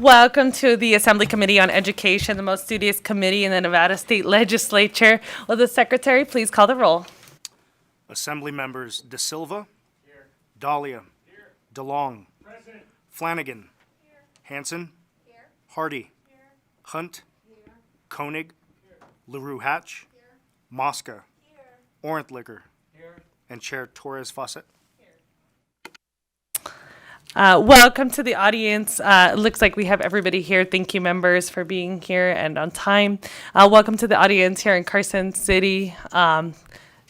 Welcome to the Assembly Committee on Education, the most studious committee in the Nevada State Legislature. Will the Secretary please call the roll? Assembly members De Silva, here. Dahlia, here. DeLong, present. Flanagan, here. Hanson, here. Hardy, here. Hunt, here. Koenig, here. LaRue Hatch, here. Mosca, here. Orentlicker, here. And Chair Torres Fawcett. Welcome to the audience. It looks like we have everybody here. Thank you, members, for being here and on time. Welcome to the audience here in Carson City.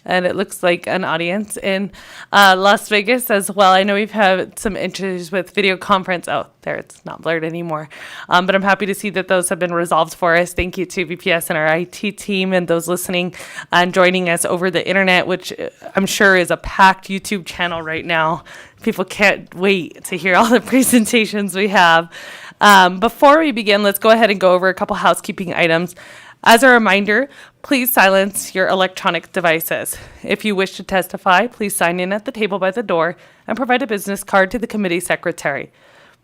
And it looks like an audience in Las Vegas as well. I know we've had some issues with video conference. Oh, there, it's not blurred anymore. But I'm happy to see that those have been resolved for us. Thank you to VPS and our IT team and those listening and joining us over the internet, which I'm sure is a packed YouTube channel right now. People can't wait to hear all the presentations we have. Before we begin, let's go ahead and go over a couple housekeeping items. As a reminder, please silence your electronic devices. If you wish to testify, please sign in at the table by the door and provide a business card to the committee secretary.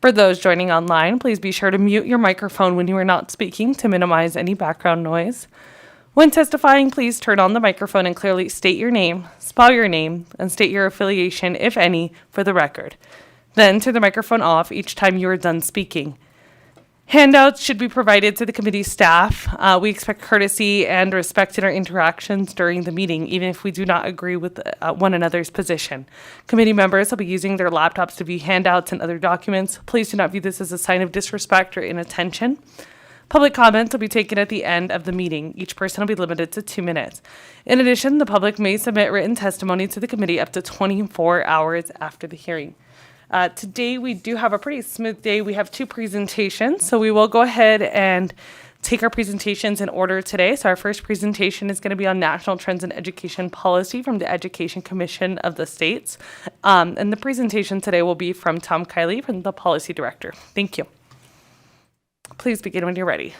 For those joining online, please be sure to mute your microphone when you are not speaking to minimize any background noise. When testifying, please turn on the microphone and clearly state your name, spell your name, and state your affiliation, if any, for the record. Then turn the microphone off each time you are done speaking. Handouts should be provided to the committee staff. We expect courtesy and respect in our interactions during the meeting, even if we do not agree with one another's position. Committee members will be using their laptops to view handouts and other documents. Please do not view this as a sign of disrespect or inattention. Public comments will be taken at the end of the meeting. Each person will be limited to 2 minutes. In addition, the public may submit written testimony to the committee up to 24 hours after the hearing. Today we do have a pretty smooth day. We have 2 presentations, so we will go ahead and take our presentations in order today. So our first presentation is going to be on national trends in education policy from the Education Commission of the States. And the presentation today will be from Tom Kiley, from the Policy Director. Thank you. Please begin when you're ready.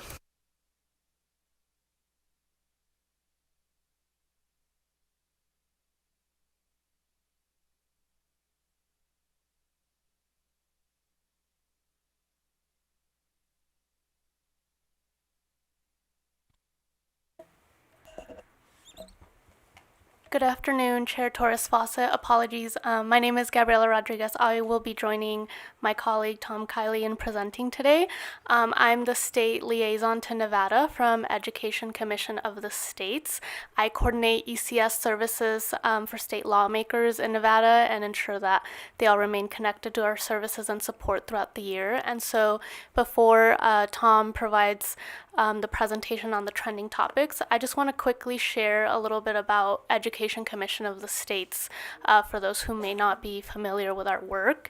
Good afternoon, Chair Torres Fawcett. Apologies. My name is Gabriela Rodriguez. I will be joining my colleague Tom Kiley in presenting today. I'm the state liaison to Nevada from Education Commission of the States. I coordinate ECS services for state lawmakers in Nevada and ensure that they all remain connected to our services and support throughout the year. And so before Tom provides the presentation on the trending topics, I just want to quickly share a little bit about Education Commission of the States for those who may not be familiar with our work.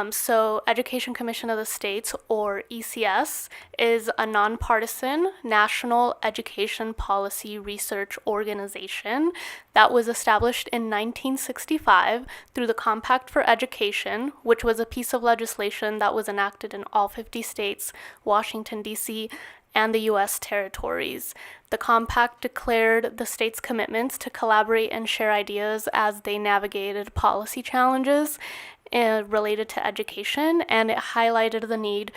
So Education Commission of the States, or ECS, is a nonpartisan national education policy research organization that was established in 1965 through the Compact for Education, which was a piece of legislation that was enacted in all 50 states, Washington, D.C., and the U.S. territories. The compact declared the states' commitments to collaborate and share ideas as they navigated policy challenges related to education, and it highlighted the need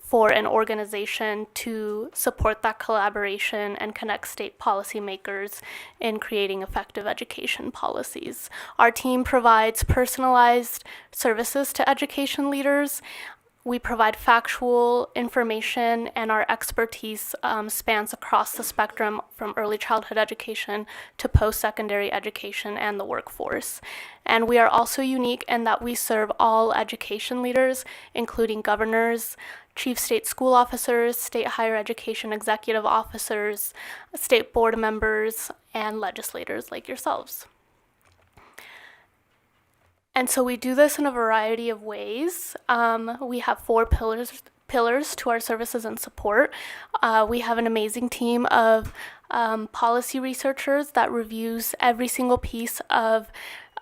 for an organization to support that collaboration and connect state policymakers in creating effective education policies. Our team provides personalized services to education leaders. We provide factual information, and our expertise spans across the spectrum from early childhood education to post-secondary education and the workforce. And we are also unique in that we serve all education leaders, including governors, chief state school officers, state higher education executive officers, state board members, and legislators like yourselves. And so we do this in a variety of ways. We have 4 pillars to our services and support. We have an amazing team of policy researchers that reviews every single piece of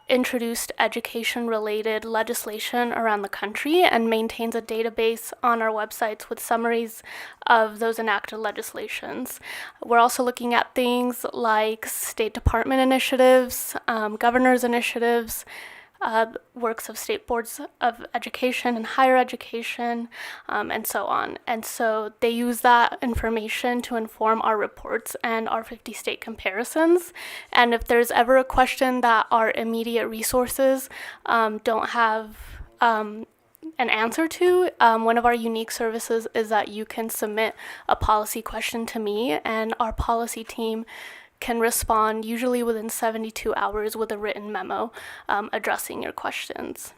introduced education-related legislation around the country and maintains a database on our websites with summaries of those enacted legislations. We're also looking at things like State Department initiatives, governor's initiatives, works of state boards of education and higher education, and so on. And so they use that information to inform our reports and our 50-state comparisons. And if there's ever a question that our immediate resources don't have an answer to, one of our unique services is that you can submit a policy question to me, and our policy team can respond usually within 72 hours with a written memo addressing your questions.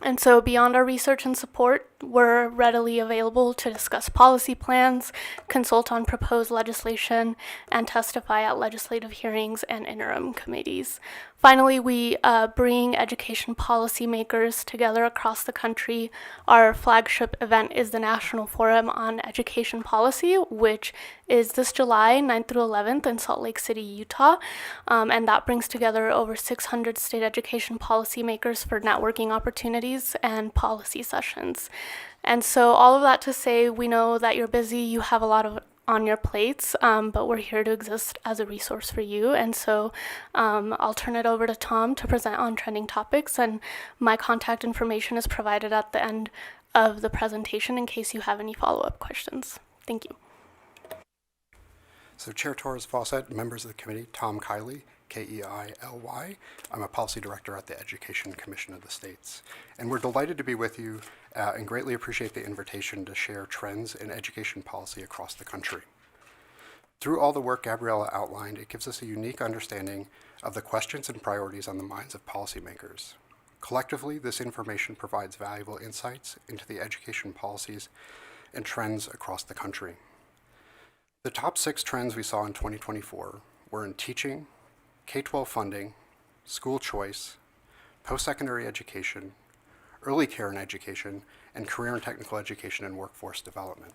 And so beyond our research and support, we're readily available to discuss policy plans, consult on proposed legislation, and testify at legislative hearings and interim committees. Finally, we bring education policymakers together across the country. Our flagship event is the National Forum on Education Policy, which is this July 9th through 11th in Salt Lake City, Utah. And that brings together over 600 state education policymakers for networking opportunities and policy sessions. And so all of that to say, we know that you're busy, you have a lot on your plates, but we're here to exist as a resource for you. And so I'll turn it over to Tom to present on trending topics, and my contact information is provided at the end of the presentation in case you have any follow-up questions. Thank you. So Chair Torres Fawcett, members of the committee, Tom Kiley, Keily. I'm a policy director at the Education Commission of the States. And we're delighted to be with you and greatly appreciate the invitation to share trends in education policy across the country. Through all the work Gabriella outlined, it gives us a unique understanding of the questions and priorities on the minds of policymakers. Collectively, this information provides valuable insights into the education policies and trends across the country. The top 6 trends we saw in 2024 were in teaching, K-12 funding, school choice, post-secondary education, early care and education, and career and technical education and workforce development.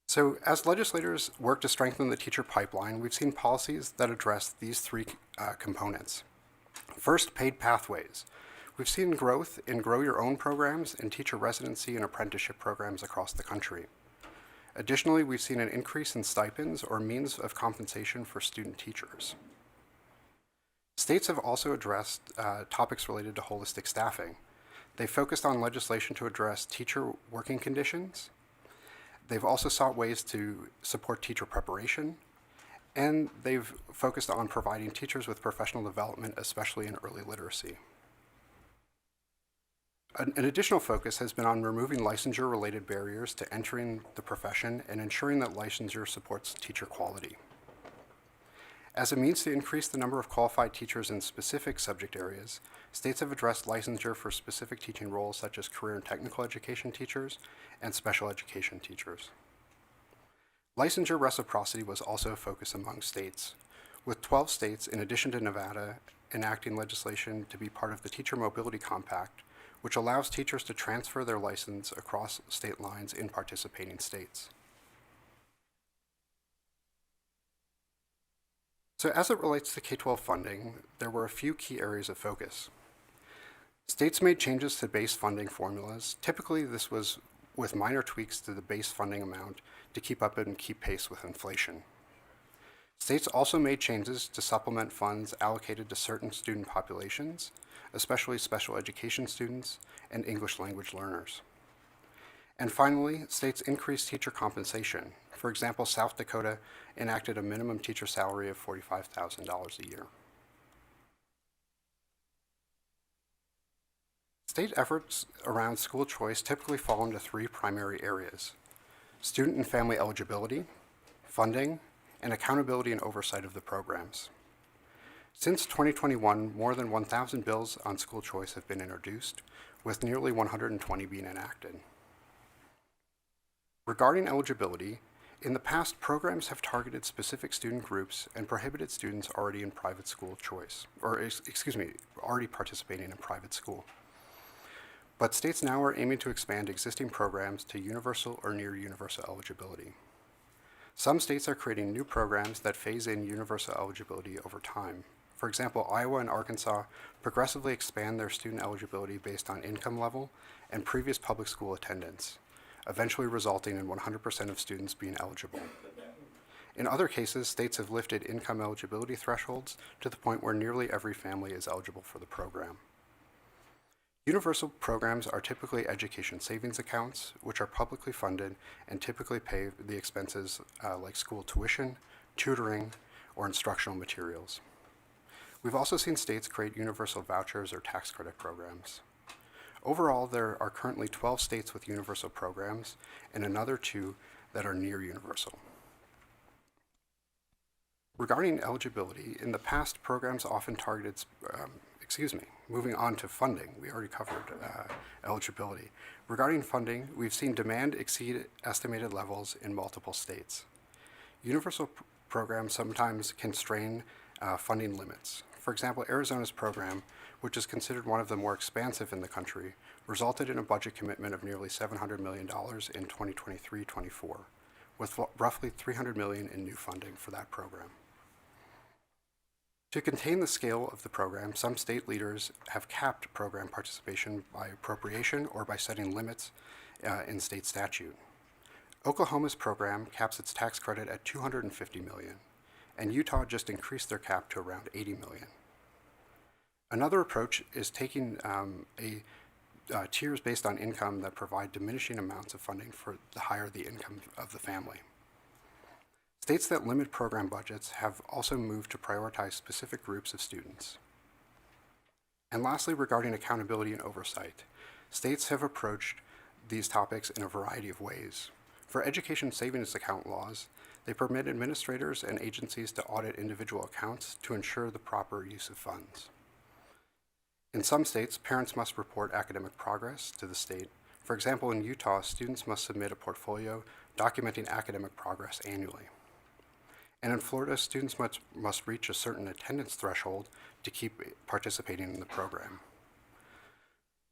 So as legislators work to strengthen the teacher pipeline, we've seen policies that address these 3 components. First, paid pathways. We've seen growth in Grow Your Own programs and teacher residency and apprenticeship programs across the country. Additionally, we've seen an increase in stipends or means of compensation for student teachers. States have also addressed topics related to holistic staffing. They focused on legislation to address teacher working conditions. They've also sought ways to support teacher preparation, and they've focused on providing teachers with professional development, especially in early literacy. An additional focus has been on removing licensure-related barriers to entering the profession and ensuring that licensure supports teacher quality. As a means to increase the number of qualified teachers in specific subject areas, states have addressed licensure for specific teaching roles such as career and technical education teachers and special education teachers. Licensure reciprocity was also a focus among states, with 12 states, in addition to Nevada, enacting legislation to be part of the Teacher Mobility Compact, which allows teachers to transfer their license across state lines in participating states. So as it relates to K-12 funding, there were a few key areas of focus. States made changes to base funding formulas. Typically, this was with minor tweaks to the base funding amount to keep up and keep pace with inflation. States also made changes to supplement funds allocated to certain student populations, especially special education students and English language learners. And finally, states increased teacher compensation. For example, South Dakota enacted a minimum teacher salary of $45,000 a year. State efforts around school choice typically fall into 3 primary areas: student and family eligibility, funding, and accountability and oversight of the programs. Since 2021, more than 1,000 bills on school choice have been introduced, with nearly 120 being enacted. Regarding eligibility, in the past, programs have targeted specific student groups and prohibited students already in private school choice, already participating in private school. But states now are aiming to expand existing programs to universal or near universal eligibility. Some states are creating new programs that phase in universal eligibility over time. For example, Iowa and Arkansas progressively expand their student eligibility based on income level and previous public school attendance. eventually resulting in 100% of students being eligible. In other cases, states have lifted income eligibility thresholds to the point where nearly every family is eligible for the program. Universal programs are typically education savings accounts, which are publicly funded and typically pay the expenses like school tuition, tutoring, or instructional materials. We've also seen states create universal vouchers or tax credit programs. Overall, there are currently 12 states with universal programs and another 2 that are near universal. Regarding eligibility, in the past, programs often targeted, moving on to funding. We already covered eligibility. Regarding funding, we've seen demand exceed estimated levels in multiple states. Universal programs sometimes can strain funding limits. For example, Arizona's program, which is considered one of the more expansive in the country, resulted in a budget commitment of nearly $700 million in 2023-24, with roughly $300 million in new funding for that program. To contain the scale of the program, some state leaders have capped program participation by appropriation or by setting limits in state statute. Oklahoma's program caps its tax credit at $250 million, and Utah just increased their cap to around $80 million. Another approach is taking tiers based on income that provide diminishing amounts of funding for the higher the income of the family. States that limit program budgets have also moved to prioritize specific groups of students. And lastly, regarding accountability and oversight, states have approached these topics in a variety of ways. For education savings account laws, they permit administrators and agencies to audit individual accounts to ensure the proper use of funds. In some states, parents must report academic progress to the state. For example, in Utah, students must submit a portfolio documenting academic progress annually. And in Florida, students must reach a certain attendance threshold to keep participating in the program.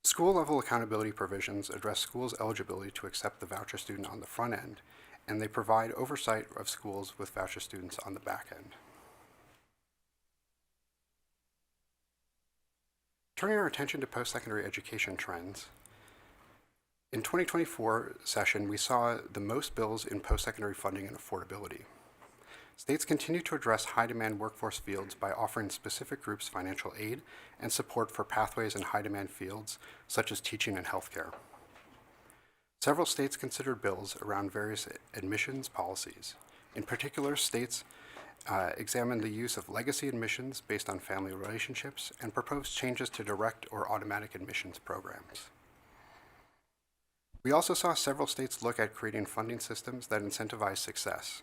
School-level accountability provisions address schools' eligibility to accept the voucher student on the front end, and they provide oversight of schools with voucher students on the back end. Turning our attention to post-secondary education trends, in 2024 session, we saw the most bills in post-secondary funding and affordability. States continue to address high-demand workforce fields by offering specific groups financial aid and support for pathways in high-demand fields, such as teaching and healthcare. Several states considered bills around various admissions policies. In particular, states examined the use of legacy admissions based on family relationships and proposed changes to direct or automatic admissions programs. We also saw several states look at creating funding systems that incentivize success.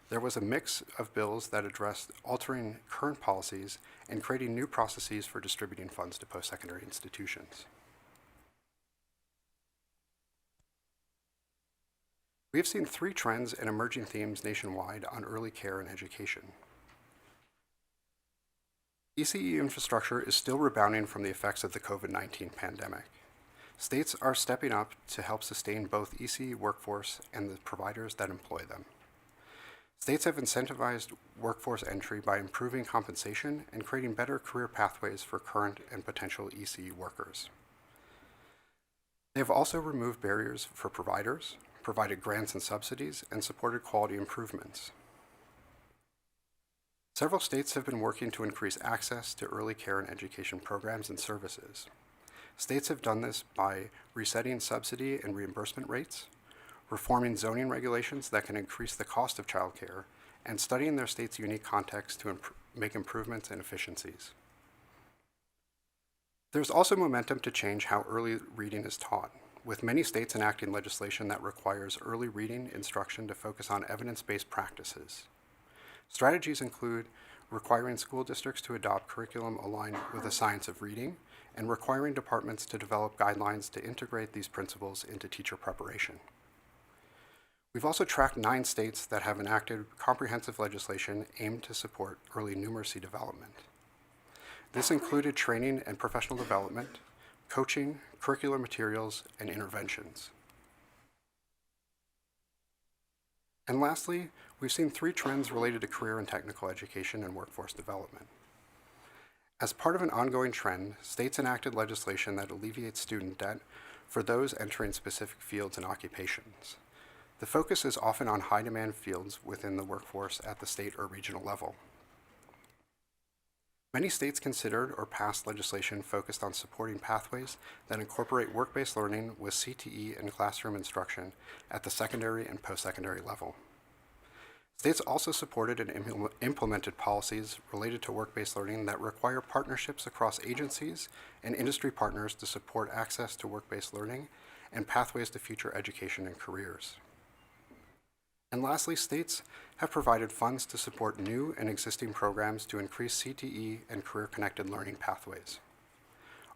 There was a mix of bills that addressed altering current policies and creating new processes for distributing funds to post-secondary institutions. We have seen 3 trends and emerging themes nationwide on early care and education. ECE infrastructure is still rebounding from the effects of the COVID-19 pandemic. States are stepping up to help sustain both ECE workforce and the providers that employ them. States have incentivized workforce entry by improving compensation and creating better career pathways for current and potential ECE workers. They have also removed barriers for providers, provided grants and subsidies, and supported quality improvements. Several states have been working to increase access to early care and education programs and services. States have done this by resetting subsidy and reimbursement rates, reforming zoning regulations that can increase the cost of childcare, and studying their state's unique context to make improvements and efficiencies. There's also momentum to change how early reading is taught, with many states enacting legislation that requires early reading instruction to focus on evidence-based practices. Strategies include requiring school districts to adopt curriculum aligned with the science of reading, and requiring departments to develop guidelines to integrate these principles into teacher preparation. We've also tracked 9 states that have enacted comprehensive legislation aimed to support early numeracy development. This included training and professional development, coaching, curricular materials, and interventions. And lastly, we've seen 3 trends related to career and technical education and workforce development. As part of an ongoing trend, states enacted legislation that alleviates student debt for those entering specific fields and occupations. The focus is often on high-demand fields within the workforce at the state or regional level. Many states considered or passed legislation focused on supporting pathways that incorporate work-based learning with CTE and classroom instruction at the secondary and post-secondary level. States also supported and implemented policies related to work-based learning that require partnerships across agencies and industry partners to support access to work-based learning and pathways to future education and careers. And lastly, states have provided funds to support new and existing programs to increase CTE and career-connected learning pathways.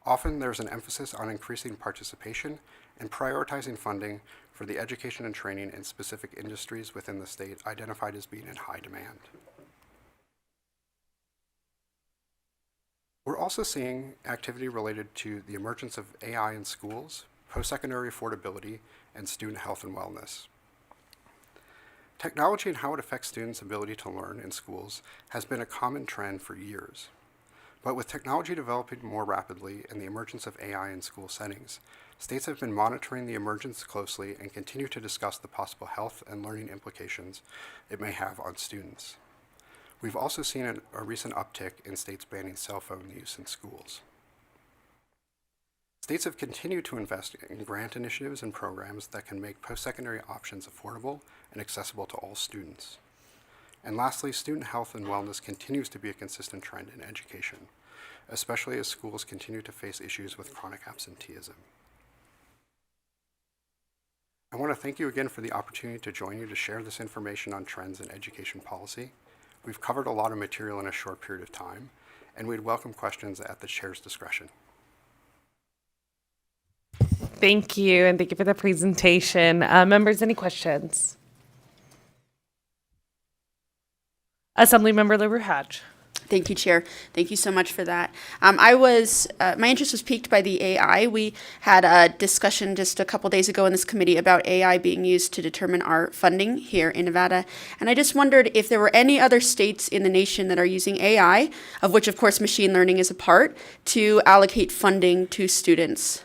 Often there's an emphasis on increasing participation and prioritizing funding for the education and training in specific industries within the state identified as being in high demand. We're also seeing activity related to the emergence of AI in schools, post-secondary affordability, and student health and wellness. Technology and how it affects students' ability to learn in schools has been a common trend for years. But with technology developing more rapidly and the emergence of AI in school settings, states have been monitoring the emergence closely and continue to discuss the possible health and learning implications it may have on students. We've also seen a recent uptick in states banning cell phone use in schools. States have continued to invest in grant initiatives and programs that can make post-secondary options affordable and accessible to all students. And lastly, student health and wellness continues to be a consistent trend in education, especially as schools continue to face issues with chronic absenteeism. I want to thank you again for the opportunity to join you to share this information on trends in education policy. We've covered a lot of material in a short period of time, and we'd welcome questions at the chair's discretion. Thank you, and thank you for the presentation. Members, any questions? Assemblymember LaRue-Hatch. Thank you, Chair. Thank you so much for that. My interest was piqued by the AI. We had a discussion just a couple days ago in this committee about AI being used to determine our funding here in Nevada. And I just wondered if there were any other states in the nation that are using AI, of which, of course, machine learning is a part, to allocate funding to students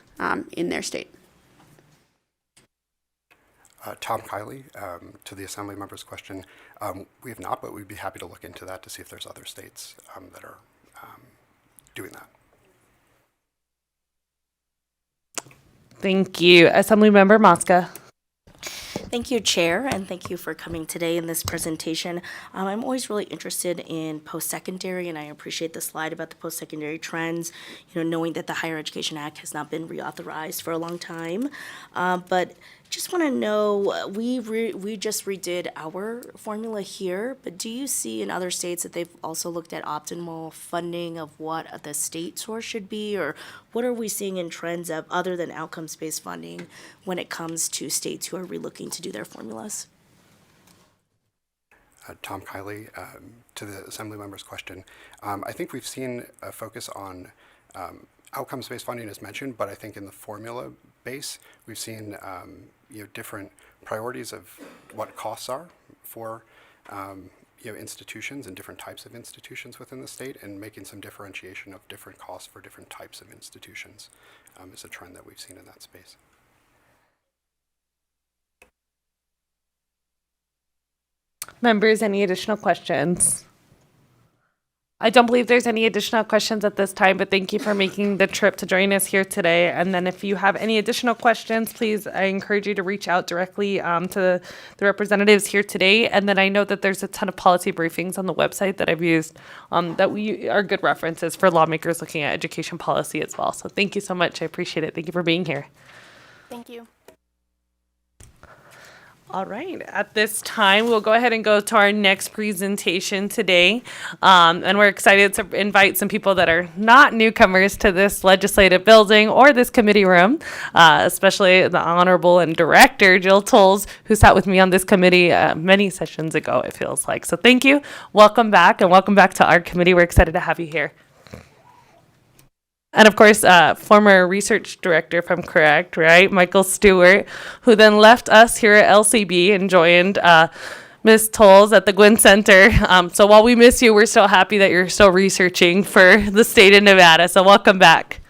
in their state. Tom Kiley, to the Assembly member's question, we have not, but we'd be happy to look into that to see if there's other states that are doing that. Thank you. Assemblymember Mosca. Thank you, Chair, and thank you for coming today in this presentation. I'm always really interested in post-secondary, and I appreciate the slide about the post-secondary trends, knowing that the Higher Education Act has not been reauthorized for a long time. But just want to know, we just redid our formula here, but do you see in other states that they've also looked at optimal funding of what the state source should be, or what are we seeing in trends of other than outcomes-based funding when it comes to states who are relooking to do their formulas? Tom Kiley, to the Assembly member's question, I think we've seen a focus on outcomes-based funding as mentioned, but I think in the formula base, we've seen different priorities of what costs are for institutions and different types of institutions within the state, and making some differentiation of different costs for different types of institutions is a trend that we've seen in that space. Members, any additional questions? I don't believe there's any additional questions at this time, but thank you for making the trip to join us here today. And then if you have any additional questions, please, I encourage you to reach out directly to the representatives here today. And then I know that there's a ton of policy briefings on the website that I've used that we are good references for lawmakers looking at education policy as well. So thank you so much. I appreciate it. Thank you for being here. Thank you. All right, at this time, we'll go ahead and go to our next presentation today. And we're excited to invite some people that are not newcomers to this legislative building or this committee room, especially the Honorable and Director Jill Tolles, who sat with me on this committee many sessions ago, it feels like. So thank you. Welcome back, and welcome back to our committee. We're excited to have you here. And of course, former research director, if I'm correct, right, Michael Stewart, who then left us here at LCB and joined Ms. Tolles at the Gwynn Center. So while we miss you, we're so happy that you're still researching for the state of Nevada. So welcome back.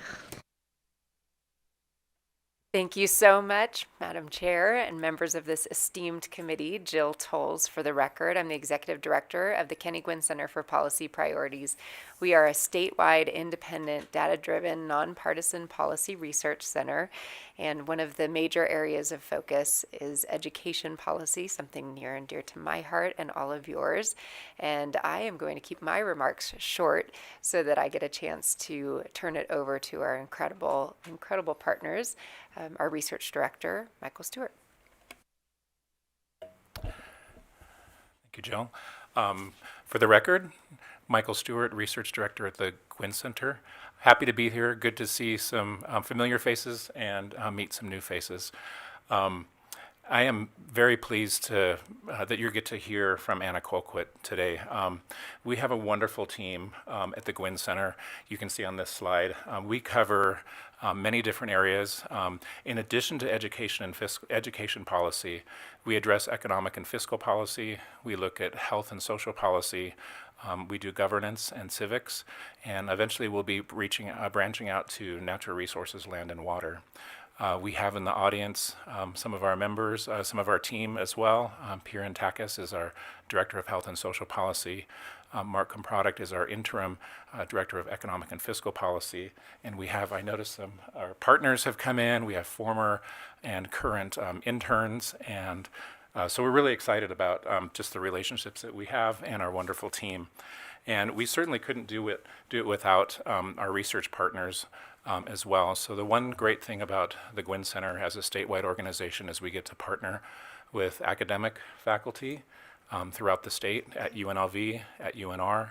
Thank you so much, Madam Chair and members of this esteemed committee. Jill Tolles, for the record. I'm the Executive Director of the Kenny Gwynn Center for Policy Priorities. We are a statewide, independent, data-driven, nonpartisan policy research center, and one of the major areas of focus is education policy, something near and dear to my heart and all of yours. And I am going to keep my remarks short so that I get a chance to turn it over to our incredible partners, our research director, Michael Stewart. Thank you, Jill. For the record, Michael Stewart, research director at the Gwynn Center. Happy to be here. Good to see some familiar faces and meet some new faces. I am very pleased to that you get to hear from Anna Colquitt today. We have a wonderful team at the Gwynn Center. You can see on this slide. We cover many different areas. In addition to education and education policy, we address economic and fiscal policy. We look at health and social policy. We do governance and civics, and eventually we'll be branching out to natural resources, land, and water. We have in the audience some of our members, some of our team as well. Piran Takis is our Director of Health and Social Policy. Mark Comproduct is our Interim Director of Economic and Fiscal Policy. And we have, I noticed our partners have come in. We have former and current interns. And so we're really excited about just the relationships that we have and our wonderful team. And we certainly couldn't do it without our research partners as well. So the one great thing about the Gwynn Center as a statewide organization is we get to partner with academic faculty throughout the state at UNLV, at UNR.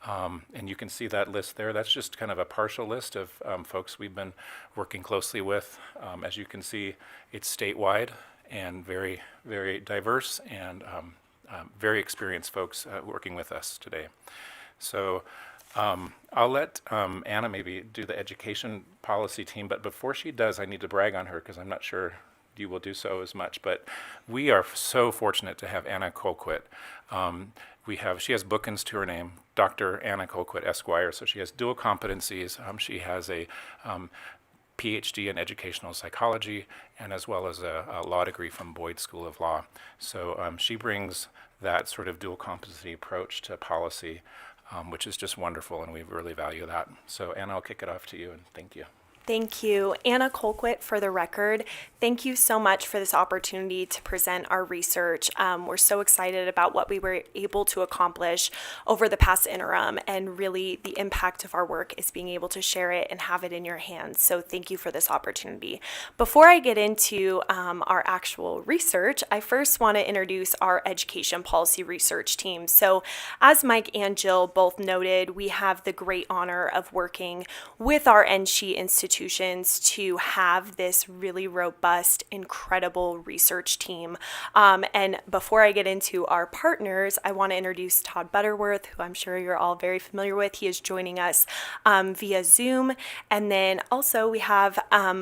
And you can see that list there. That's just kind of a partial list of folks we've been working closely with. As you can see, it's statewide and very, very diverse and very experienced folks working with us today. So I'll let Anna maybe do the education policy team, but before she does, I need to brag on her because I'm not sure you will do so as much, but we are so fortunate to have Anna Colquitt. She has bookends to her name, Dr. Anna Colquitt, Esquire, so she has dual competencies. She has a PhD in educational psychology and as well as a law degree from Boyd School of Law. So she brings that sort of dual competency approach to policy, which is just wonderful, and we really value that. So Anna, I'll kick it off to you, and thank you. Thank you. Anna Colquitt, for the record. Thank you so much for this opportunity to present our research. We're so excited about what we were able to accomplish over the past interim, and really the impact of our work is being able to share it and have it in your hands. So thank you for this opportunity. Before I get into our actual research, I first want to introduce our education policy research team. So as Mike and Jill both noted, we have the great honor of working with our NSHE institutions to have this really robust, incredible research team. And before I get into our partners, I want to introduce Todd Butterworth, who I'm sure you're all very familiar with. He is joining us via Zoom. And then also we have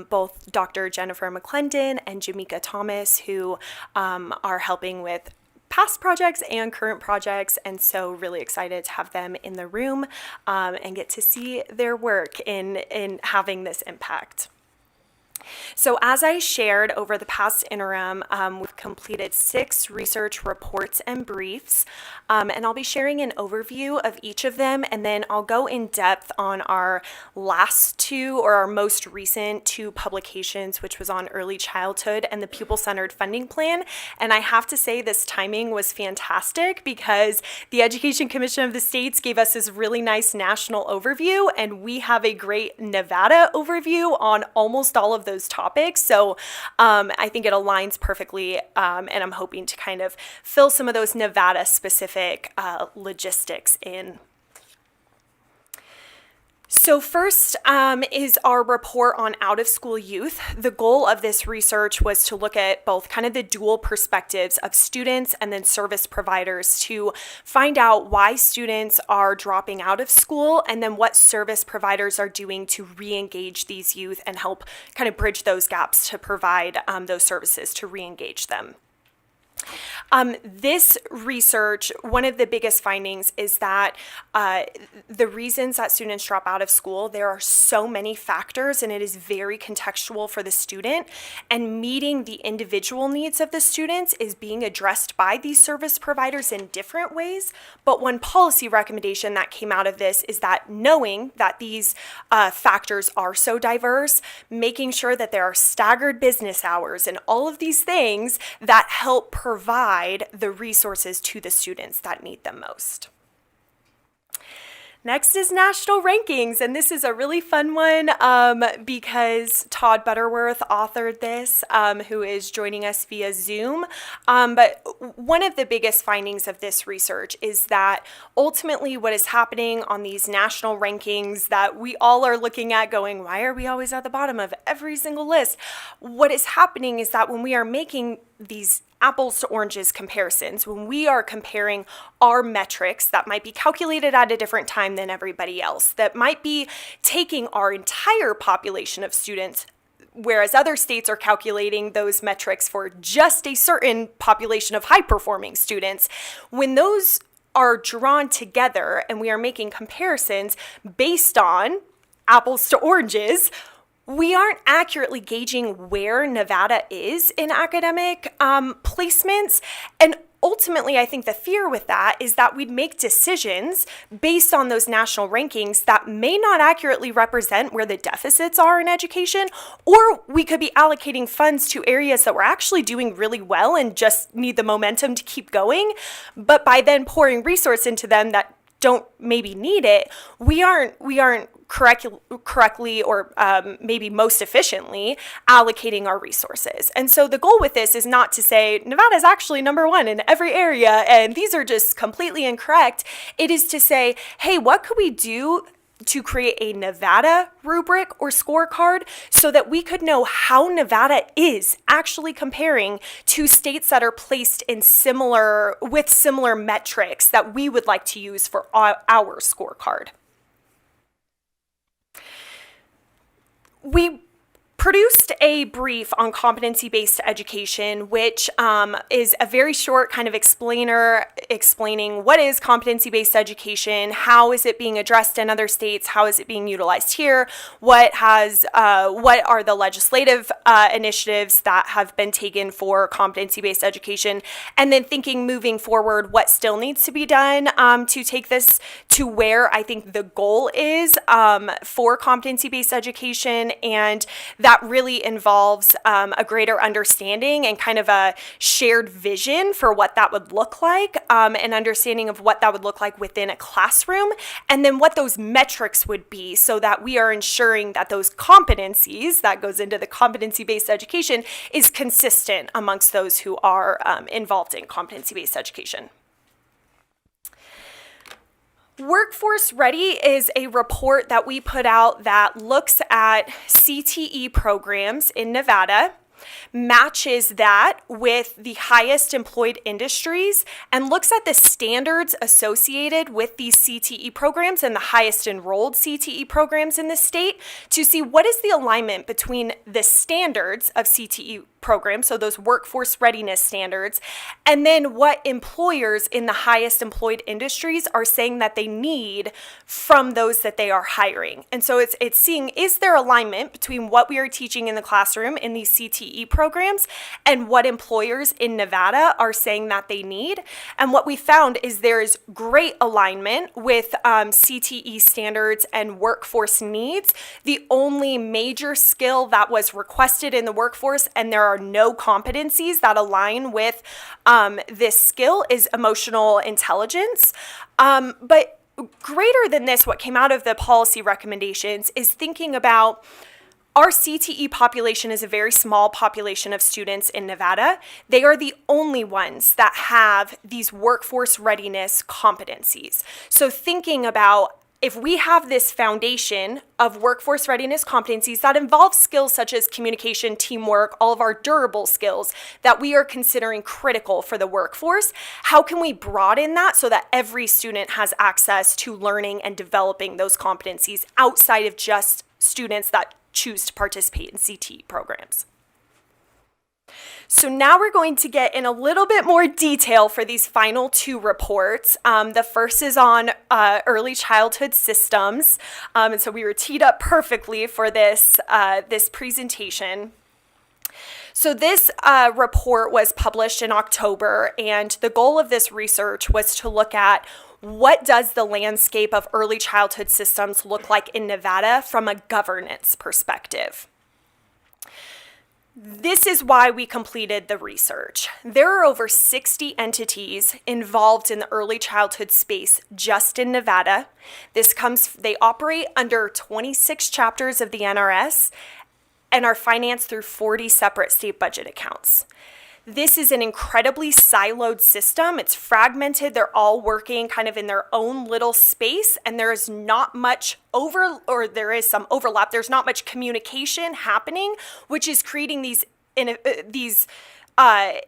both Dr. Jennifer McClendon and Jamaica Thomas, who are helping with past projects and current projects, and so really excited to have them in the room and get to see their work in having this impact. So as I shared over the past interim, we've completed 6 research reports and briefs, and I'll be sharing an overview of each of them, and then I'll go in depth on our last 2 or our most recent 2 publications, which was on early childhood and the pupil-centered funding plan. And I have to say this timing was fantastic because the Education Commission of the States gave us this really nice national overview, and we have a great Nevada overview on almost all of those topics. So I think it aligns perfectly, and I'm hoping to kind of fill some of those Nevada specific logistics in. So first is our report on out-of-school youth. The goal of this research was to look at both kind of the dual perspectives of students and then service providers to find out why students are dropping out of school and then what service providers are doing to re-engage these youth and help kind of bridge those gaps to provide those services to re-engage them. This research, one of the biggest findings is that the reasons that students drop out of school, there are so many factors, and it is very contextual for the student, and meeting the individual needs of the students is being addressed by these service providers in different ways. But one policy recommendation that came out of this is that knowing that these factors are so diverse, making sure that there are staggered business hours and all of these things that help provide the resources to the students that need them most. Next is national rankings, and this is a really fun one because Todd Butterworth authored this, who is joining us via Zoom. But one of the biggest findings of this research is that ultimately what is happening on these national rankings that we all are looking at going, why are we always at the bottom of every single list? What is happening is that when we are making these apples to oranges comparisons, when we are comparing our metrics that might be calculated at a different time than everybody else, that might be taking our entire population of students, whereas other states are calculating those metrics for just a certain population of high-performing students, when those are drawn together and we are making comparisons based on apples to oranges, we aren't accurately gauging where Nevada is in academic placements. And ultimately, I think the fear with that is that we'd make decisions based on those national rankings that may not accurately represent where the deficits are in education, or we could be allocating funds to areas that we're actually doing really well and just need the momentum to keep going. But by then pouring resource into them that don't maybe need it, we aren't correctly or maybe most efficiently allocating our resources. And so the goal with this is not to say Nevada is actually number one in every area and these are just completely incorrect. It is to say, hey, what could we do to create a Nevada rubric or scorecard so that we could know how Nevada is actually comparing to states that are placed in similar metrics that we would like to use for our scorecard. We produced a brief on competency-based education, which is a very short kind of explainer explaining what is competency-based education, how is it being addressed in other states, how is it being utilized here, what are the legislative initiatives that have been taken for competency-based education, and then thinking moving forward what still needs to be done to take this to where I think the goal is for competency-based education, and that really involves a greater understanding and kind of a shared vision for what that would look like, an understanding of what that would look like within a classroom, and then what those metrics would be so that we are ensuring that those competencies, that goes into the competency-based education, is consistent amongst those who are involved in competency-based education. Workforce Ready is a report that we put out that looks at CTE programs in Nevada, matches that with the highest employed industries, and looks at the standards associated with these CTE programs and the highest enrolled CTE programs in the state to see what is the alignment between the standards of CTE programs, so those workforce readiness standards, and then what employers in the highest employed industries are saying that they need from those that they are hiring. And so it's seeing, is there alignment between what we are teaching in the classroom in these CTE programs and what employers in Nevada are saying that they need? And what we found is there is great alignment with CTE standards and workforce needs. The only major skill that was requested in the workforce, and there are no competencies that align with this skill, is emotional intelligence. But greater than this, what came out of the policy recommendations is thinking about our CTE population is a very small population of students in Nevada. They are the only ones that have these workforce readiness competencies. So thinking about, if we have this foundation of workforce readiness competencies that involve skills such as communication, teamwork, all of our durable skills that we are considering critical for the workforce, how can we broaden that so that every student has access to learning and developing those competencies outside of just students that choose to participate in CTE programs? So now we're going to get in a little bit more detail for these final two reports. The first is on early childhood systems. And so we were teed up perfectly for this presentation. So this report was published in October, and the goal of this research was to look at what does the landscape of early childhood systems look like in Nevada from a governance perspective. This is why we completed the research. There are over 60 entities involved in the early childhood space just in Nevada. They operate under 26 chapters of the NRS and are financed through 40 separate state budget accounts. This is an incredibly siloed system. It's fragmented. They're all working kind of in their own little space, and there is not much there is some overlap. There's not much communication happening, which is creating these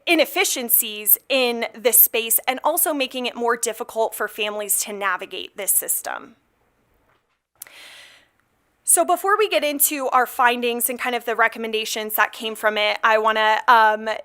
inefficiencies in this space and also making it more difficult for families to navigate this system. So before we get into our findings and kind of the recommendations that came from it, I want to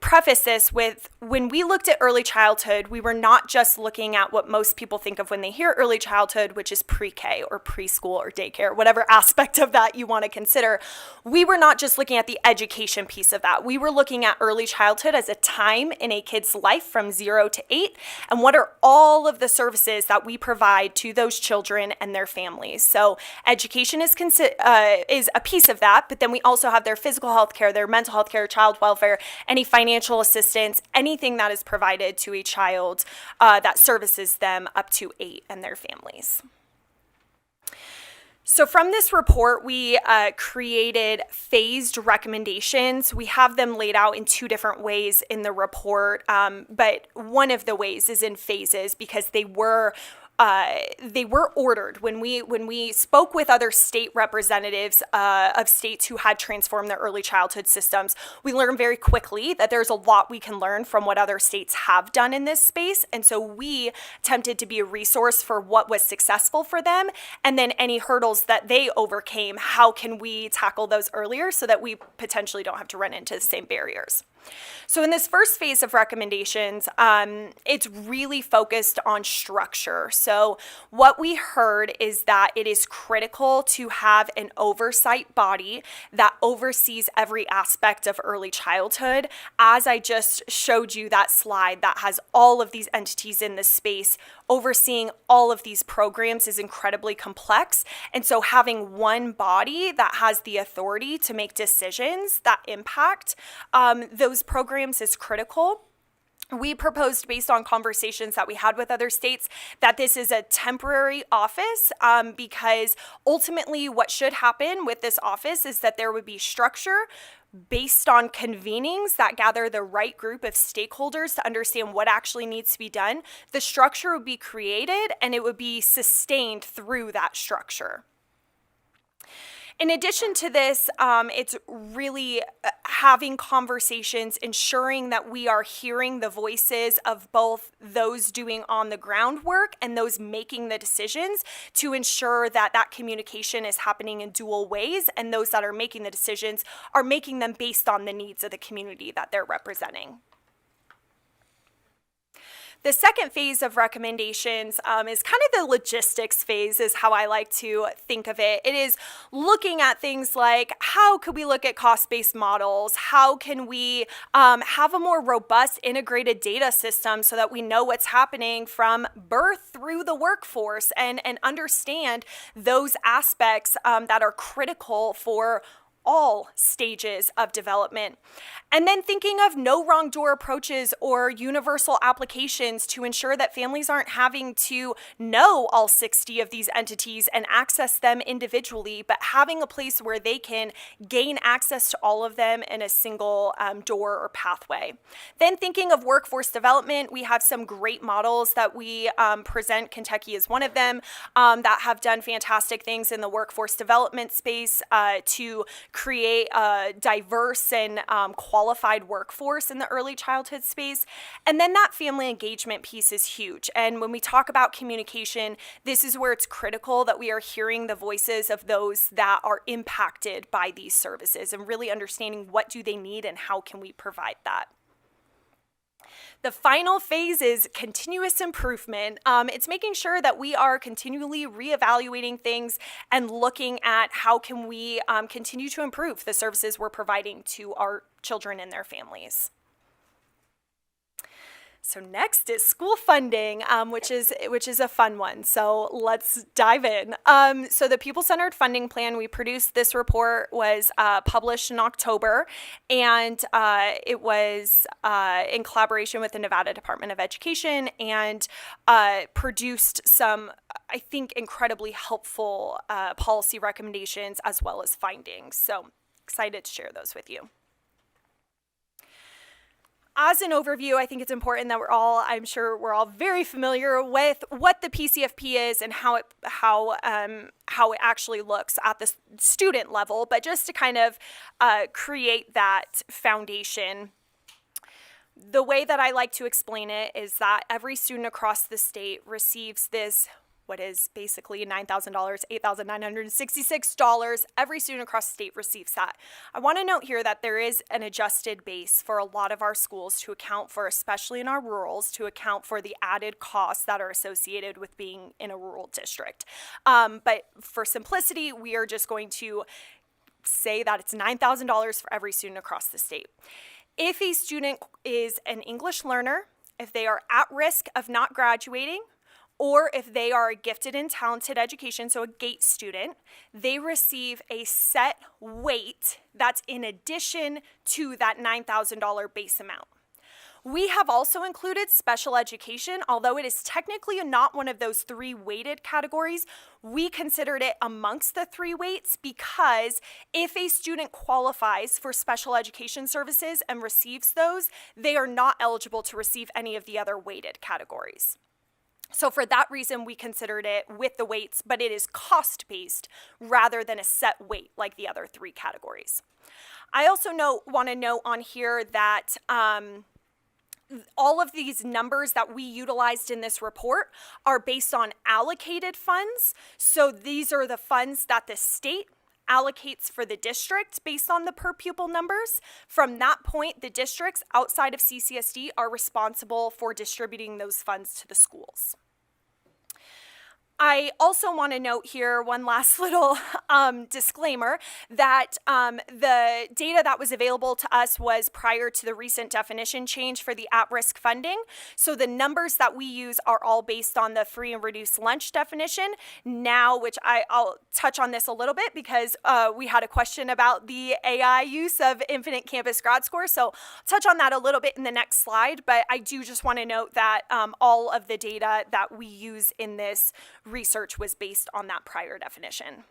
preface this with, when we looked at early childhood, we were not just looking at what most people think of when they hear early childhood, which is pre-K or preschool or daycare, whatever aspect of that you want to consider. We were not just looking at the education piece of that. We were looking at early childhood as a time in a kid's life from 0 to 8, and what are all of the services that we provide to those children and their families. So education is a piece of that, but then we also have their physical health care, their mental health care, child welfare, any financial assistance, anything that is provided to a child that services them up to 8 and their families. So from this report, we created phased recommendations. We have them laid out in 2 different ways in the report, but one of the ways is in phases because they were ordered. When we spoke with other state representatives of states who had transformed their early childhood systems, we learned very quickly that there's a lot we can learn from what other states have done in this space. And so we attempted to be a resource for what was successful for them, and then any hurdles that they overcame, how can we tackle those earlier so that we potentially don't have to run into the same barriers. So in this first phase of recommendations, it's really focused on structure. So what we heard is that it is critical to have an oversight body that oversees every aspect of early childhood. As I just showed you that slide that has all of these entities in this space, overseeing all of these programs is incredibly complex. And so having one body that has the authority to make decisions that impact those programs is critical. We proposed, based on conversations that we had with other states, that this is a temporary office because ultimately what should happen with this office is that there would be structure based on convenings that gather the right group of stakeholders to understand what actually needs to be done. The structure would be created and it would be sustained through that structure. In addition to this, it's really having conversations, ensuring that we are hearing the voices of both those doing on the ground work and those making the decisions to ensure that that communication is happening in dual ways, and those that are making the decisions are making them based on the needs of the community that they're representing. The second phase of recommendations is kind of the logistics phase, is how I like to think of it. It is looking at things like, how could we look at cost-based models? How can we have a more robust integrated data system so that we know what's happening from birth through the workforce and understand those aspects that are critical for all stages of development. And then thinking of no wrong door approaches or universal applications to ensure that families aren't having to know all 60 of these entities and access them individually, but having a place where they can gain access to all of them in a single door or pathway. Then thinking of workforce development, we have some great models that we present. Kentucky is one of them that have done fantastic things in the workforce development space to create a diverse and qualified workforce in the early childhood space. And then that family engagement piece is huge. And when we talk about communication, this is where it's critical that we are hearing the voices of those that are impacted by these services and really understanding what do they need and how can we provide that. The final phase is continuous improvement. It's making sure that we are continually reevaluating things and looking at how can we continue to improve the services we're providing to our children and their families. So next is school funding, which is a fun one. So let's dive in. So the People-Centered Funding Plan, we produced this report, was published in October, and it was in collaboration with the Nevada Department of Education, and produced some, I think, incredibly helpful policy recommendations as well as findings. So excited to share those with you. As an overview, I think it's important that I'm sure we're all very familiar with what the PCFP is and how it actually looks at the student level. But just to kind of create that foundation, the way that I like to explain it is that every student across the state receives this, what is basically $9,000, $8,966. Every student across the state receives that. I want to note here that there is an adjusted base for a lot of our schools to account for, especially in our rurals, to account for the added costs that are associated with being in a rural district. But for simplicity, we are just going to say that it's $9,000 for every student across the state. If a student is an English learner, if they are at risk of not graduating, or if they are a gifted and talented education, so a GATE student, they receive a set weight that's in addition to that $9,000 base amount. We have also included special education, although it is technically not one of those three weighted categories. We considered it amongst the three weights because if a student qualifies for special education services and receives those, they are not eligible to receive any of the other weighted categories. So for that reason, we considered it with the weights, but it is cost-based rather than a set weight like the other three categories. I also want to note on here that all of these numbers that we utilized in this report are based on allocated funds. So these are the funds that the state allocates for the district based on the per pupil numbers. From that point, the districts outside of CCSD are responsible for distributing those funds to the schools. I also want to note here one last little disclaimer that the data that was available to us was prior to the recent definition change for the at-risk funding. So the numbers that we use are all based on the free and reduced lunch definition. Now, which I'll touch on this a little bit because we had a question about the AI use of Infinite Campus Grad Score. So I'll touch on that a little bit in the next slide, but I do just want to note that all of the data that we use in this research was based on that prior definition.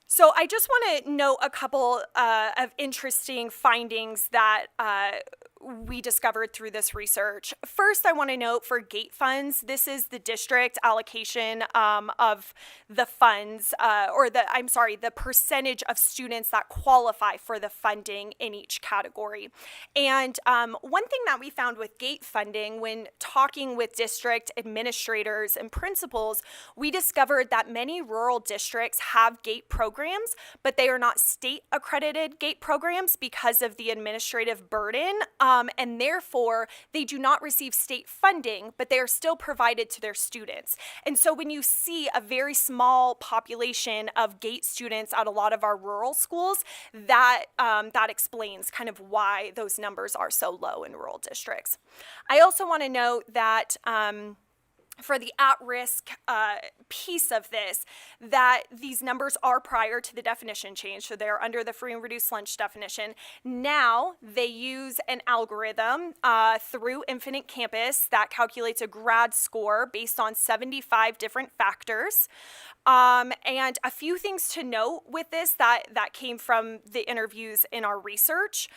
So I just want to note a couple of interesting findings that we discovered through this research. First, I want to note for GATE funds, this is the district allocation of the funds, the percentage of students that qualify for the funding in each category. And one thing that we found with GATE funding, when talking with district administrators and principals, we discovered that many rural districts have GATE programs, but they are not state accredited GATE programs because of the administrative burden. And therefore, they do not receive state funding, but they are still provided to their students. And so when you see a very small population of GATE students at a lot of our rural schools, that explains kind of why those numbers are so low in rural districts. I also want to note that for the at-risk piece of this, that these numbers are prior to the definition change, so they're under the free and reduced lunch definition. Now they use an algorithm through Infinite Campus that calculates a grad score based on 75 different factors. And a few things to note with this that came from the interviews in our research.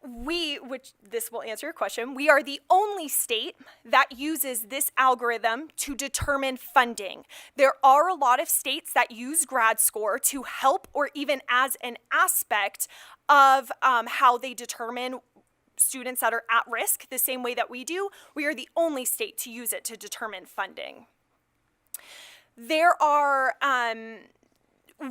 which this will answer your question, we are the only state that uses this algorithm to determine funding. There are a lot of states that use grad score to help or even as an aspect of how they determine students that are at risk, the same way that we do. We are the only state to use it to determine funding. There are,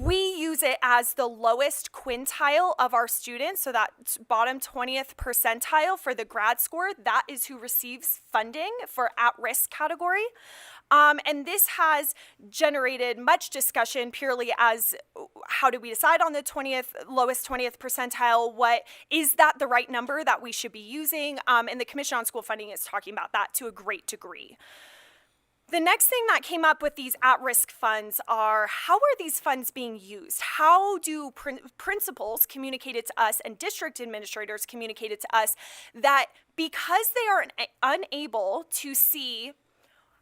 we use it as the lowest quintile of our students, so that bottom 20th percentile for the grad score, that is who receives funding for at-risk category. And this has generated much discussion purely as how do we decide on the lowest 20th percentile? What is that the right number that we should be using? And the Commission on School Funding is talking about that to a great degree. The next thing that came up with these at-risk funds are, how are these funds being used? How do principals communicate it to us and district administrators communicate it to us that because they are unable to see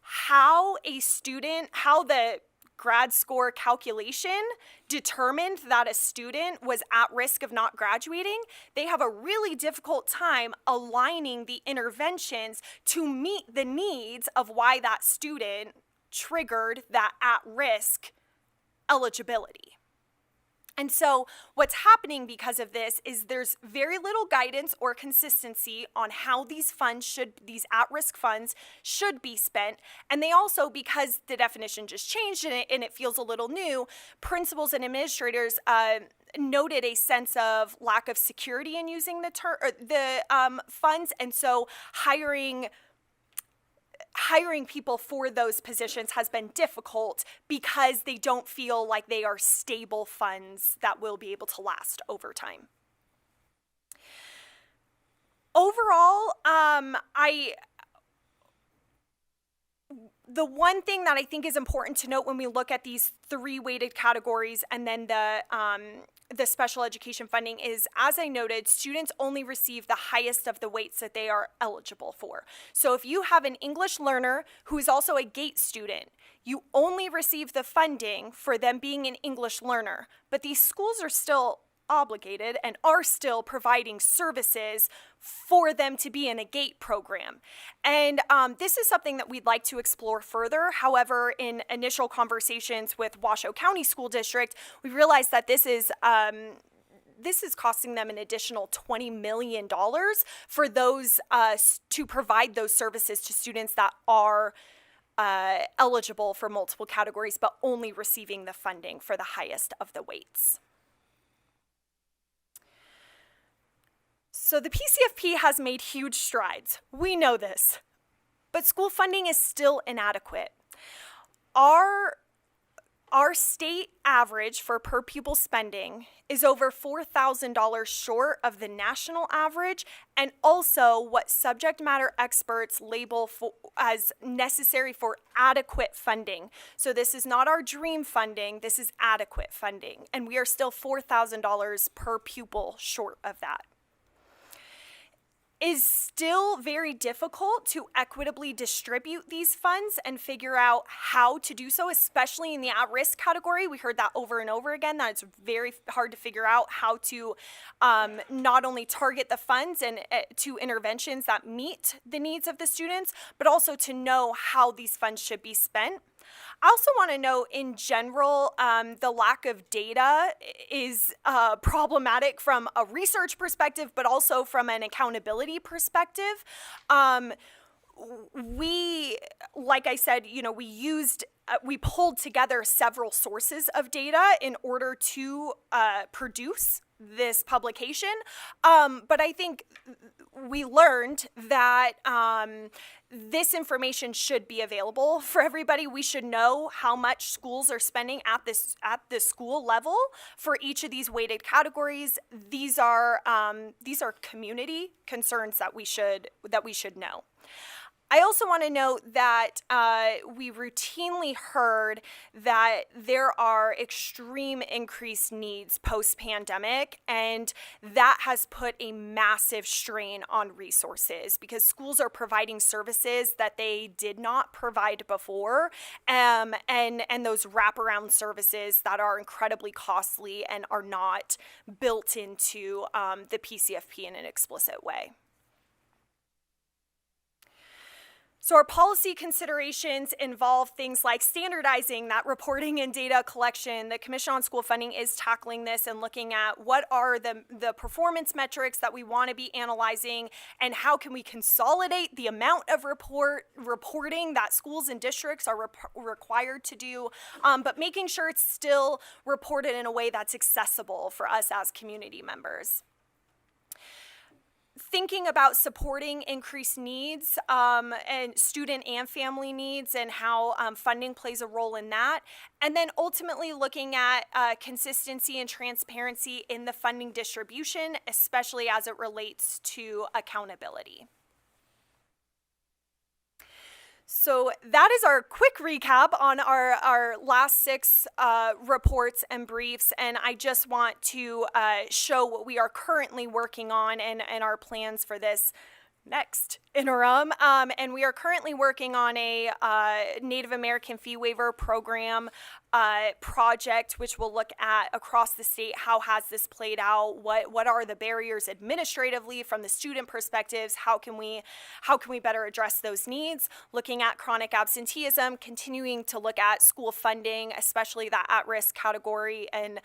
how the grad score calculation determined that a student was at risk of not graduating, they have a really difficult time aligning the interventions to meet the needs of why that student triggered that at-risk eligibility. And so what's happening because of this is there's very little guidance or consistency on how these at-risk funds should be spent. And they also, because the definition just changed and it feels a little new, principals and administrators noted a sense of lack of security in using the funds. And so hiring people for those positions has been difficult because they don't feel like they are stable funds that will be able to last over time. Overall, the one thing that I think is important to note when we look at these three weighted categories and then the special education funding is, as I noted, students only receive the highest of the weights that they are eligible for. So if you have an English learner who is also a GATE student, you only receive the funding for them being an English learner, but these schools are still obligated and are still providing services for them to be in a GATE program. And this is something that we'd like to explore further. However, in initial conversations with Washoe County School District, we realized that this is costing them an additional $20 million for those to provide those services to students that are eligible for multiple categories, but only receiving the funding for the highest of the weights. So the PCFP has made huge strides. We know this, but school funding is still inadequate. Our state average for per pupil spending is over $4,000 short of the national average, and also what subject matter experts label as necessary for adequate funding. So this is not our dream funding, this is adequate funding, and we are still $4,000 per pupil short of that. Is still very difficult to equitably distribute these funds and figure out how to do so, especially in the at-risk category. We heard that over and over again, that it's very hard to figure out how to not only target the funds and to interventions that meet the needs of the students, but also to know how these funds should be spent. I also want to note, in general, the lack of data is problematic from a research perspective, but also from an accountability perspective. Like I said, we pulled together several sources of data in order to produce this publication. But I think we learned that this information should be available for everybody. We should know how much schools are spending at the school level for each of these weighted categories. These are community concerns that we should know. I also want to note that we routinely heard that there are extreme increased needs post-pandemic, and that has put a massive strain on resources because schools are providing services that they did not provide before, and those wraparound services that are incredibly costly and are not built into the PCFP in an explicit way. So our policy considerations involve things like standardizing that reporting and data collection. The Commission on School Funding is tackling this and looking at what are the performance metrics that we want to be analyzing and how can we consolidate the amount of reporting that schools and districts are required to do, but making sure it's still reported in a way that's accessible for us as community members. Thinking about supporting increased needs and student and family needs and how funding plays a role in that. And then ultimately looking at consistency and transparency in the funding distribution, especially as it relates to accountability. So that is our quick recap on our last 6 reports and briefs, and I just want to show what we are currently working on and our plans for this next interim. And we are currently working on a Native American fee waiver program project, which will look at across the state, how has this played out, what are the barriers administratively from the student perspectives, how can we better address those needs, looking at chronic absenteeism, continuing to look at school funding, especially that at-risk category, and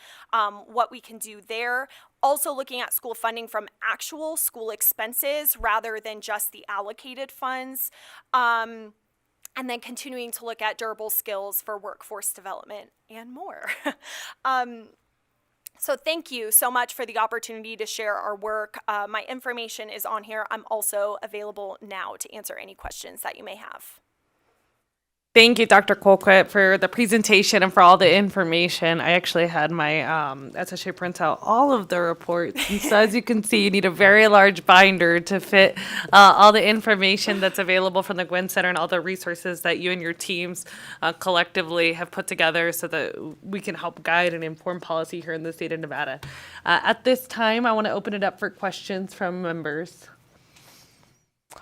what we can do there. Also looking at school funding from actual school expenses rather than just the allocated funds. And then continuing to look at durable skills for workforce development and more. So thank you so much for the opportunity to share our work. My information is on here. I'm also available now to answer any questions that you may have. Thank you, Dr. Colquitt, for the presentation and for all the information. I actually had my SSA print out all of the reports. And so as you can see, you need a very large binder to fit all the information that's available from the Gwynn Center and all the resources that you and your teams collectively have put together so that we can help guide and inform policy here in the state of Nevada. At this time, I want to open it up for questions from members.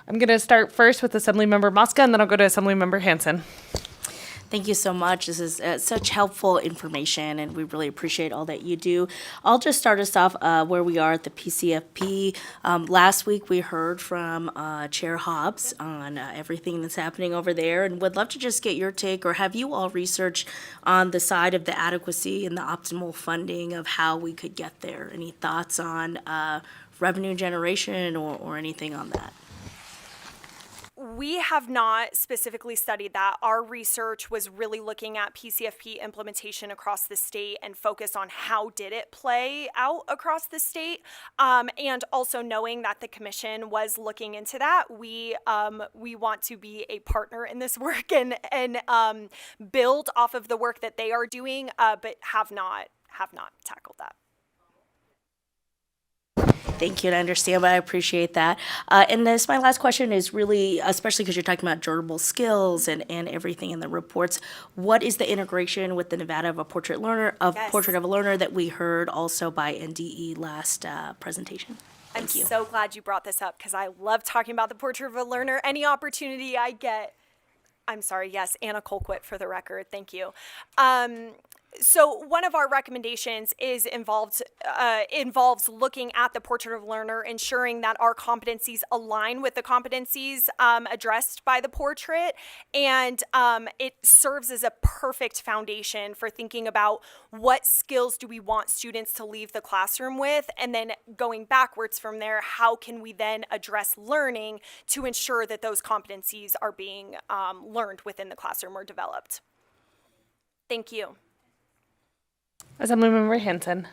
I'm going to start first with Assemblymember Mosca, and then I'll go to Assemblymember Hansen. Thank you so much. This is such helpful information, and we really appreciate all that you do. I'll just start us off where we are at the PCFP. Last week, we heard from Chair Hobbs on everything that's happening over there, and would love to just get your take, or have you all researched on the side of the adequacy and the optimal funding of how we could get there? Any thoughts on revenue generation or anything on that? We have not specifically studied that. Our research was really looking at PCFP implementation across the state and focused on how did it play out across the state. And also knowing that the commission was looking into that, we want to be a partner in this work and build off of the work that they are doing, but have not tackled that. Thank you, and I understand, but I appreciate that. And this, my last question is really, especially because you're talking about durable skills and everything in the reports, what is the integration with the Nevada of a Portrait Yes. Portrait of a Learner that we heard also by NDE last presentation? Thank you. I'm so glad you brought this up because I love talking about the Portrait of a Learner. Any opportunity I get. I'm sorry, yes, Anna Colquitt for the record. Thank you. So one of our recommendations involves looking at the Portrait of a Learner, ensuring that our competencies align with the competencies addressed by the portrait, and it serves as a perfect foundation for thinking about what skills do we want students to leave the classroom with, and then going backwards from there, how can we then address learning to ensure that those competencies are being learned within the classroom or developed. Thank you. Assemblymember Hansen.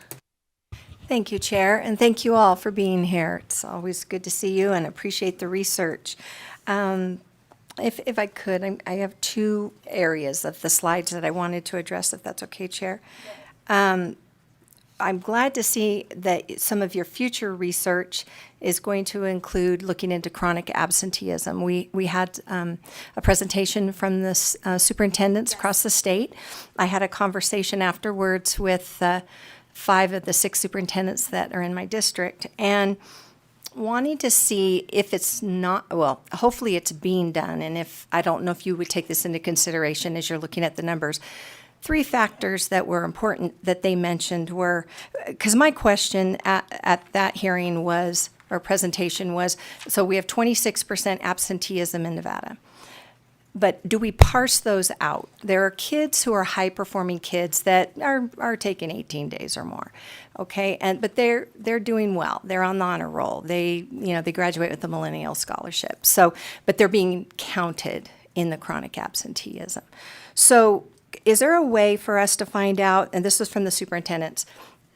Thank you, Chair, and thank you all for being here. It's always good to see you and appreciate the research. If I could, I have 2 areas of the slides that I wanted to address, if that's okay, Chair. I'm glad to see that some of your future research is going to include looking into chronic absenteeism. We had a presentation from the superintendents across the state. I had a conversation afterwards with 5 of the 6 superintendents that are in my district, and wanting to see if it's not, well, hopefully it's being done, and if, I don't know if you would take this into consideration as you're looking at the numbers. 3 factors that were important that they mentioned were, because my question at that hearing was, or presentation was, so we have 26% absenteeism in Nevada. But do we parse those out? There are kids who are high-performing kids that are taking 18 days or more, okay? But they're doing well. They're on the honor roll. They graduate with the Millennial Scholarship. So, but they're being counted in the chronic absenteeism. So, is there a way for us to find out? And this was from the superintendents.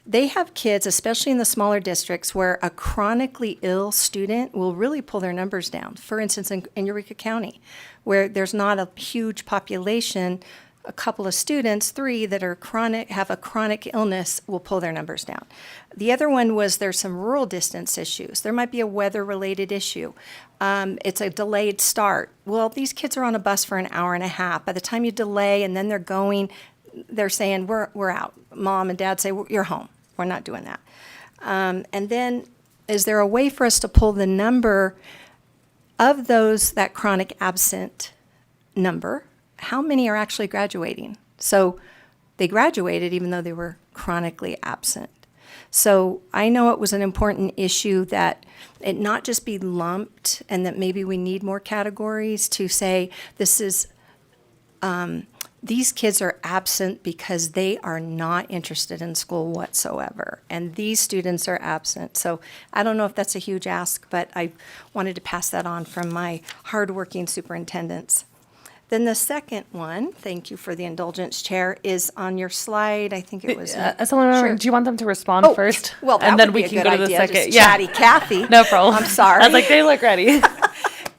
They have kids, especially in the smaller districts, where a chronically ill student will really pull their numbers down. For instance, in Eureka County, where there's not a huge population, a couple of students, 3 that are have a chronic illness, will pull their numbers down. The other one was there's some rural distance issues. There might be a weather-related issue. It's a delayed start. Well, these kids are on a bus for an hour and a half. By the time you delay and then they're going, they're saying, we're out. Mom and dad say, you're home. We're not doing that. And then is there a way for us to pull the number of those, that chronic absent number? How many are actually graduating? So they graduated even though they were chronically absent. So I know it was an important issue that it not just be lumped, and that maybe we need more categories to say this is, these kids are absent because they are not interested in school whatsoever, and these students are absent. So I don't know if that's a huge ask, but I wanted to pass that on from my hardworking superintendents. Then the second one, thank you for the indulgence, Chair, is on your slide. I think it was. Sure. Do you want them to respond first? Well, that and then would we be a can good go to the idea, second. just chatty Kathy. No problem. I'm sorry. I was like, they look ready.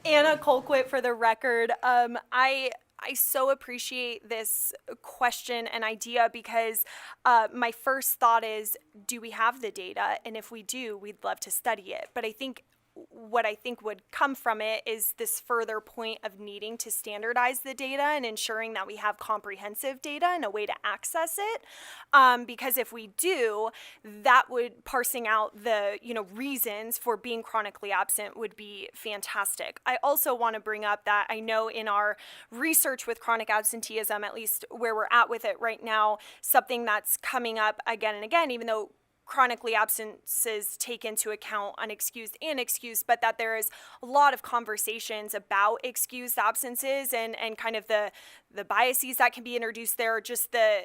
Anna Colquitt for the record. I so appreciate this question and idea because my first thought is, do we have the data? And if we do, we'd love to study it. But what I think would come from it is this further point of needing to standardize the data and ensuring that we have comprehensive data and a way to access it. Because if we do, that would, parsing out the reasons for being chronically absent would be fantastic. I also want to bring up that I know in our research with chronic absenteeism, at least where we're at with it right now, something that's coming up again and again, even though chronically absences take into account unexcused and excused, but that there is a lot of conversations about excused absences and kind of the biases that can be introduced there, just the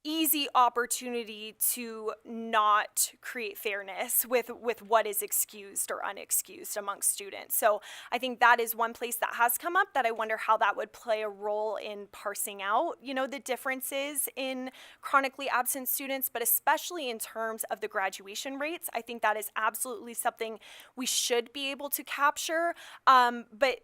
easy opportunity to not create fairness with what is excused or unexcused amongst students. So I think that is one place that has come up that I wonder how that would play a role in parsing out, the differences in chronically absent students, but especially in terms of the graduation rates. I think that is absolutely something we should be able to capture, but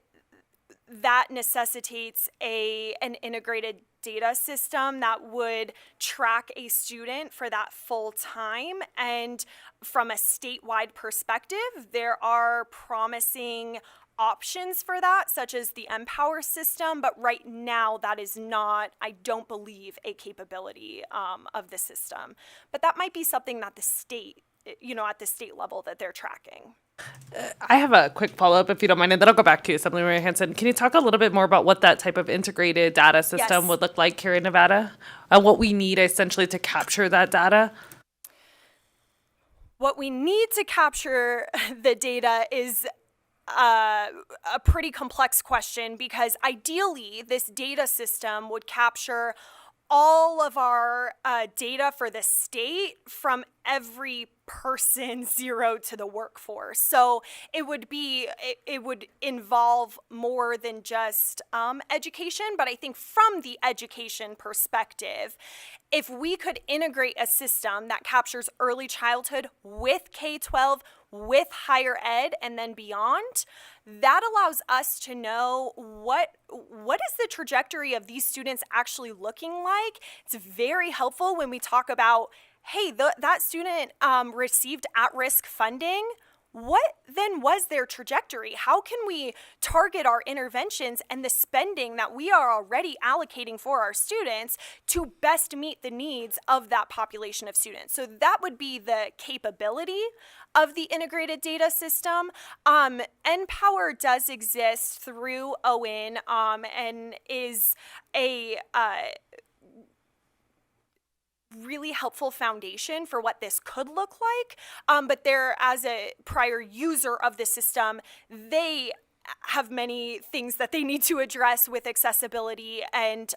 that necessitates an integrated data system that would track a student for that full time. And from a statewide perspective, there are promising options for that, such as the Empower system, but right now that is not, I don't believe, a capability of the system. But that might be something that the state, at the state level that they're tracking. I have a quick follow-up, if you don't mind, and then I'll go back to you, Assemblymember Hansen. Can you talk a little bit more about what that type of integrated data system would look like here in Nevada, and what we need essentially to capture that data? What we need to capture the data is a pretty complex question, because ideally this data system would capture all of our data for the state from every person zero to the workforce. So it would involve more than just education, but I think from the education perspective, if we could integrate a system that captures early childhood with K-12, with higher ed and then beyond, that allows us to know what is the trajectory of these students actually looking like. It's very helpful when we talk about, hey, that student received at-risk funding. What then was their trajectory? How can we target our interventions and the spending that we are already allocating for our students to best meet the needs of that population of students? So that would be the capability of the integrated data system. NPower does exist through OWIN and is a really helpful foundation for what this could look like. But they're, as a prior user of the system, they have many things that they need to address with accessibility and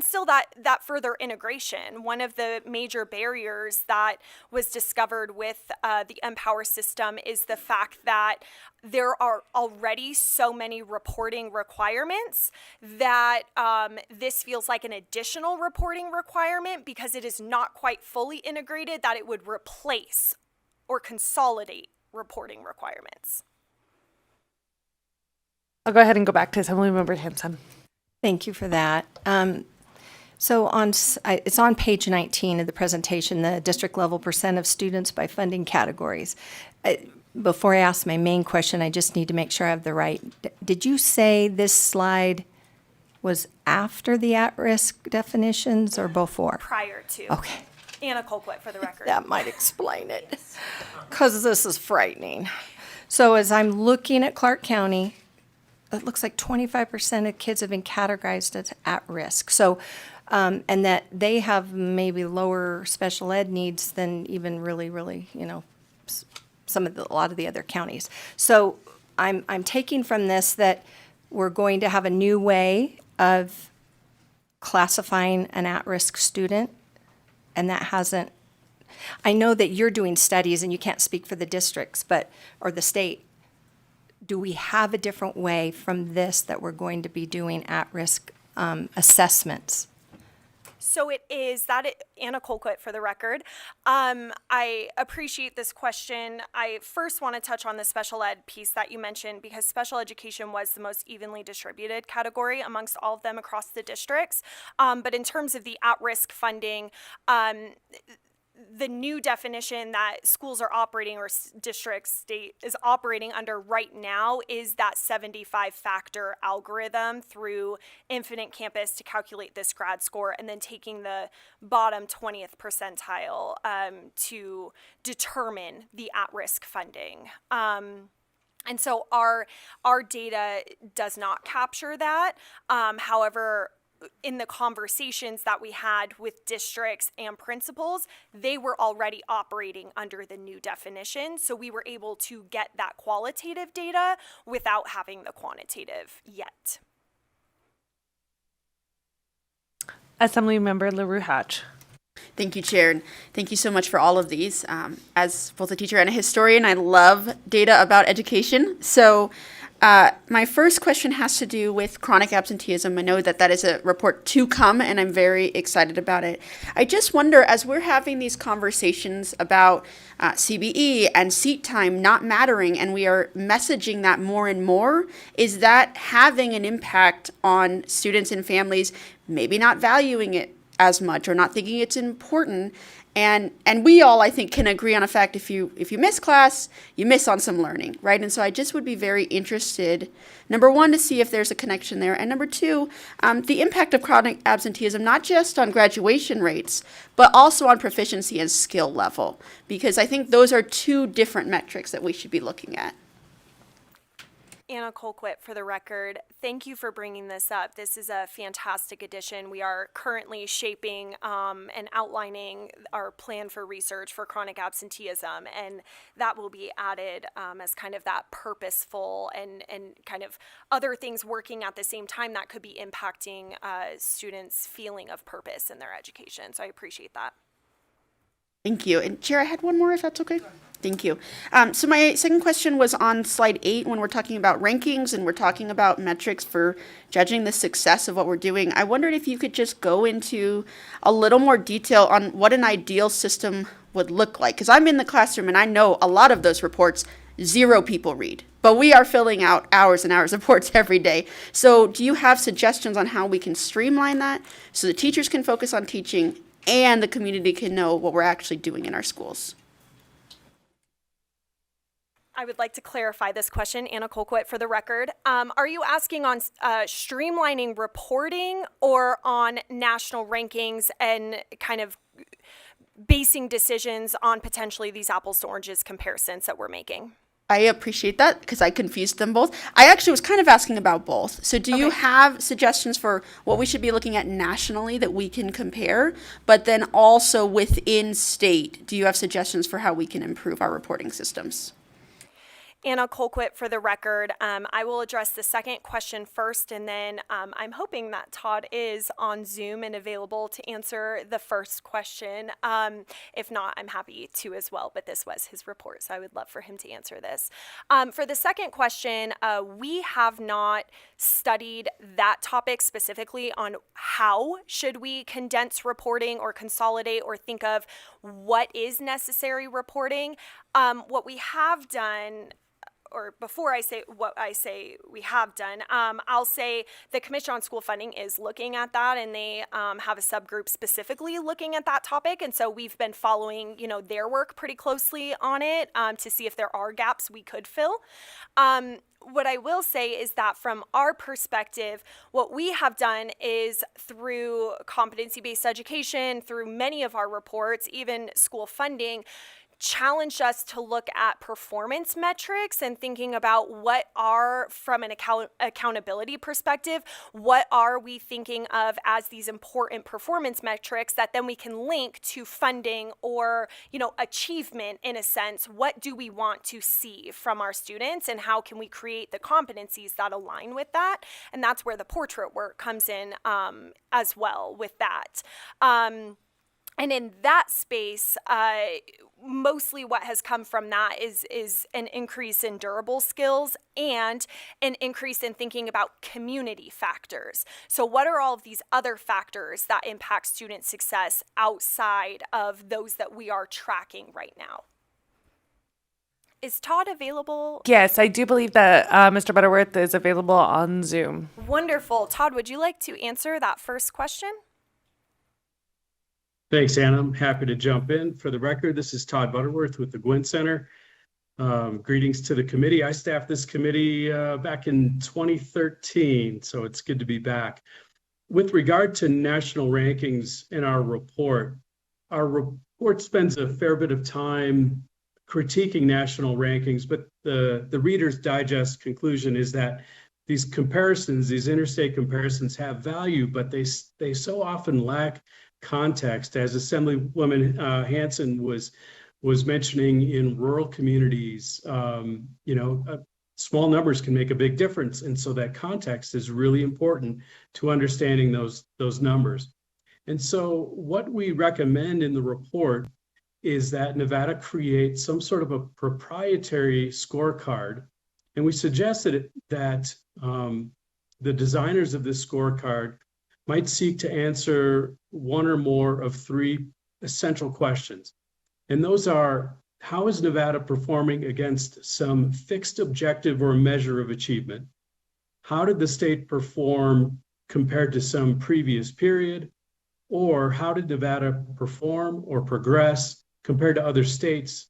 still that further integration. One of the major barriers that was discovered with the Empower system is the fact that there are already so many reporting requirements that this feels like an additional reporting requirement because it is not quite fully integrated, that it would replace or consolidate reporting requirements. I'll go ahead and go back to Assemblymember Hanson. Thank you for that. So it's on page 19 of the presentation, the district level percent of students by funding categories. Before I ask my main question, I just need to make sure I have the right. Did you say this slide was after the at-risk definitions or before? Prior to. Okay. Anna Colquitt, for the record. That might explain it, because this is frightening. So as I'm looking at Clark County, it looks like 25% of kids have been categorized as at risk. So, and that they have maybe lower special ed needs than even really, a lot of the other counties. So I'm taking from this that we're going to have a new way of classifying an at-risk student, and that hasn't, I know that you're doing studies and you can't speak for the districts, or the state. Do we have a different way from this that we're going to be doing at-risk assessments? So it is Anna Colquitt, for the record. I appreciate this question. I first want to touch on the special ed piece that you mentioned, because special education was the most evenly distributed category amongst all of them across the districts. But in terms of the at-risk funding, the new definition that schools are operating, or state is operating under right now, is that 75-factor algorithm through Infinite Campus to calculate this grad score, and then taking the bottom 20th percentile to determine the at-risk funding. And so our data does not capture that. However, in the conversations that we had with districts and principals, they were already operating under the new definition. So we were able to get that qualitative data without having the quantitative yet. Assemblymember LaRue Hatch. Thank you, Chair, and thank you so much for all of these. As both a teacher and a historian, I love data about education. So my first question has to do with chronic absenteeism. I know that is a report to come, and I'm very excited about it. I just wonder, as we're having these conversations about CBE and seat time not mattering, and we are messaging that more and more, is that having an impact on students and families maybe not valuing it as much or not thinking it's important? And we all, I think, can agree on a fact: if you miss class, you miss on some learning, right? And so I just would be very interested, number one, to see if there's a connection there, and number two, the impact of chronic absenteeism, not just on graduation rates, but also on proficiency and skill level, because I think those are two different metrics that we should be looking at. Anna Colquitt, for the record, thank you for bringing this up. This is a fantastic addition. We are currently shaping and outlining our plan for research for chronic absenteeism, and that will be added as kind of that purposeful and kind of other things working at the same time that could be impacting students' feeling of purpose in their education. So I appreciate that. Thank you. And Chair, I had one more, if that's okay. Thank you. So my second question was on slide 8, when we're talking about rankings and we're talking about metrics for judging the success of what we're doing. I wondered if you could just go into a little more detail on what an ideal system would look like. Because I'm in the classroom and I know a lot of those reports, 0 people read. But we are filling out hours and hours of reports every day. So do you have suggestions on how we can streamline that so the teachers can focus on teaching and the community can know what we're actually doing in our schools? I would like to clarify this question, Anna Colquitt, for the record. Are you asking on streamlining reporting or on national rankings and kind of basing decisions on potentially these apples to oranges comparisons that we're making? I appreciate that because I confused them both. I actually was kind of asking about both. So do you have suggestions for what we should be looking at nationally that we can compare, but then also within state, do you have suggestions for how we can improve our reporting systems? Anna Colquitt for the record. I will address the second question first, and then I'm hoping that Todd is on Zoom and available to answer the first question. If not, I'm happy to as well, but this was his report, so I would love for him to answer this. For the second question, we have not studied that topic specifically on how should we condense reporting or consolidate or think of what is necessary reporting. What we have done, or before I say what I say we have done, I'll say the Commission on School Funding is looking at that, and they have a subgroup specifically looking at that topic. And so we've been following, their work pretty closely on it to see if there are gaps we could fill. What I will say is that from our perspective, what we have done is through competency-based education, through many of our reports, even school funding, challenged us to look at performance metrics and thinking about what are, from an accountability perspective, what are we thinking of as these important performance metrics that then we can link to funding or, achievement in a sense. What do we want to see from our students and how can we create the competencies that align with that? And that's where the portrait work comes in as well with that. And in that space, mostly what has come from that is an increase in durable skills and an increase in thinking about community factors. So what are all of these other factors that impact student success outside of those that we are tracking right now? Is Todd available? Yes, I do believe that Mr. Butterworth is available on Zoom. Wonderful. Todd, would you like to answer that first question? Thanks, Anna. I'm happy to jump in. For the record, this is Todd Butterworth with the Gwynn Center. Greetings to the committee. I staffed this committee back in 2013, so it's good to be back. With regard to national rankings in our report spends a fair bit of time critiquing national rankings, but the Reader's Digest conclusion is that these comparisons, these interstate comparisons have value, but they so often lack context. As Assemblywoman Hansen was mentioning, in rural communities, small numbers can make a big difference, and so that context is really important to understanding those numbers. And so what we recommend in the report is that Nevada create some sort of a proprietary scorecard, and we suggested that the designers of this scorecard might seek to answer one or more of 3 essential questions. And those are, how is Nevada performing against some fixed objective or measure of achievement? How did the state perform compared to some previous period? Or how did Nevada perform or progress compared to other states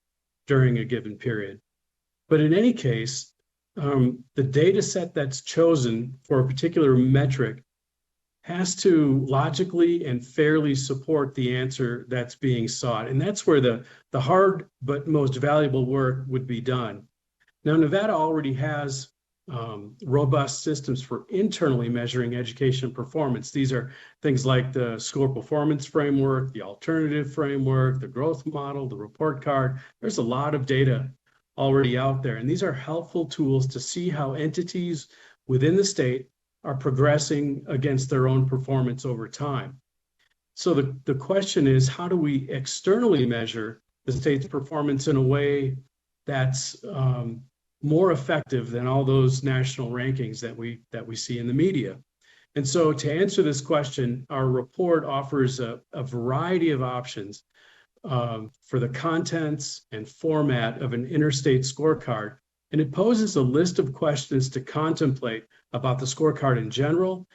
during a given period? But in any case, the data set that's chosen for a particular metric has to logically and fairly support the answer that's being sought. And that's where the hard but most valuable work would be done. Now, Nevada already has robust systems for internally measuring education performance. These are things like the school performance framework, the alternative framework, the growth model, the report card. There's a lot of data already out there. And these are helpful tools to see how entities within the state are progressing against their own performance over time. So the question is, how do we externally measure the state's performance in a way that's more effective than all those national rankings that we see in the media? And so to answer this question, our report offers a variety of options for the contents and format of an interstate scorecard. And it poses a list of questions to contemplate about the scorecard in general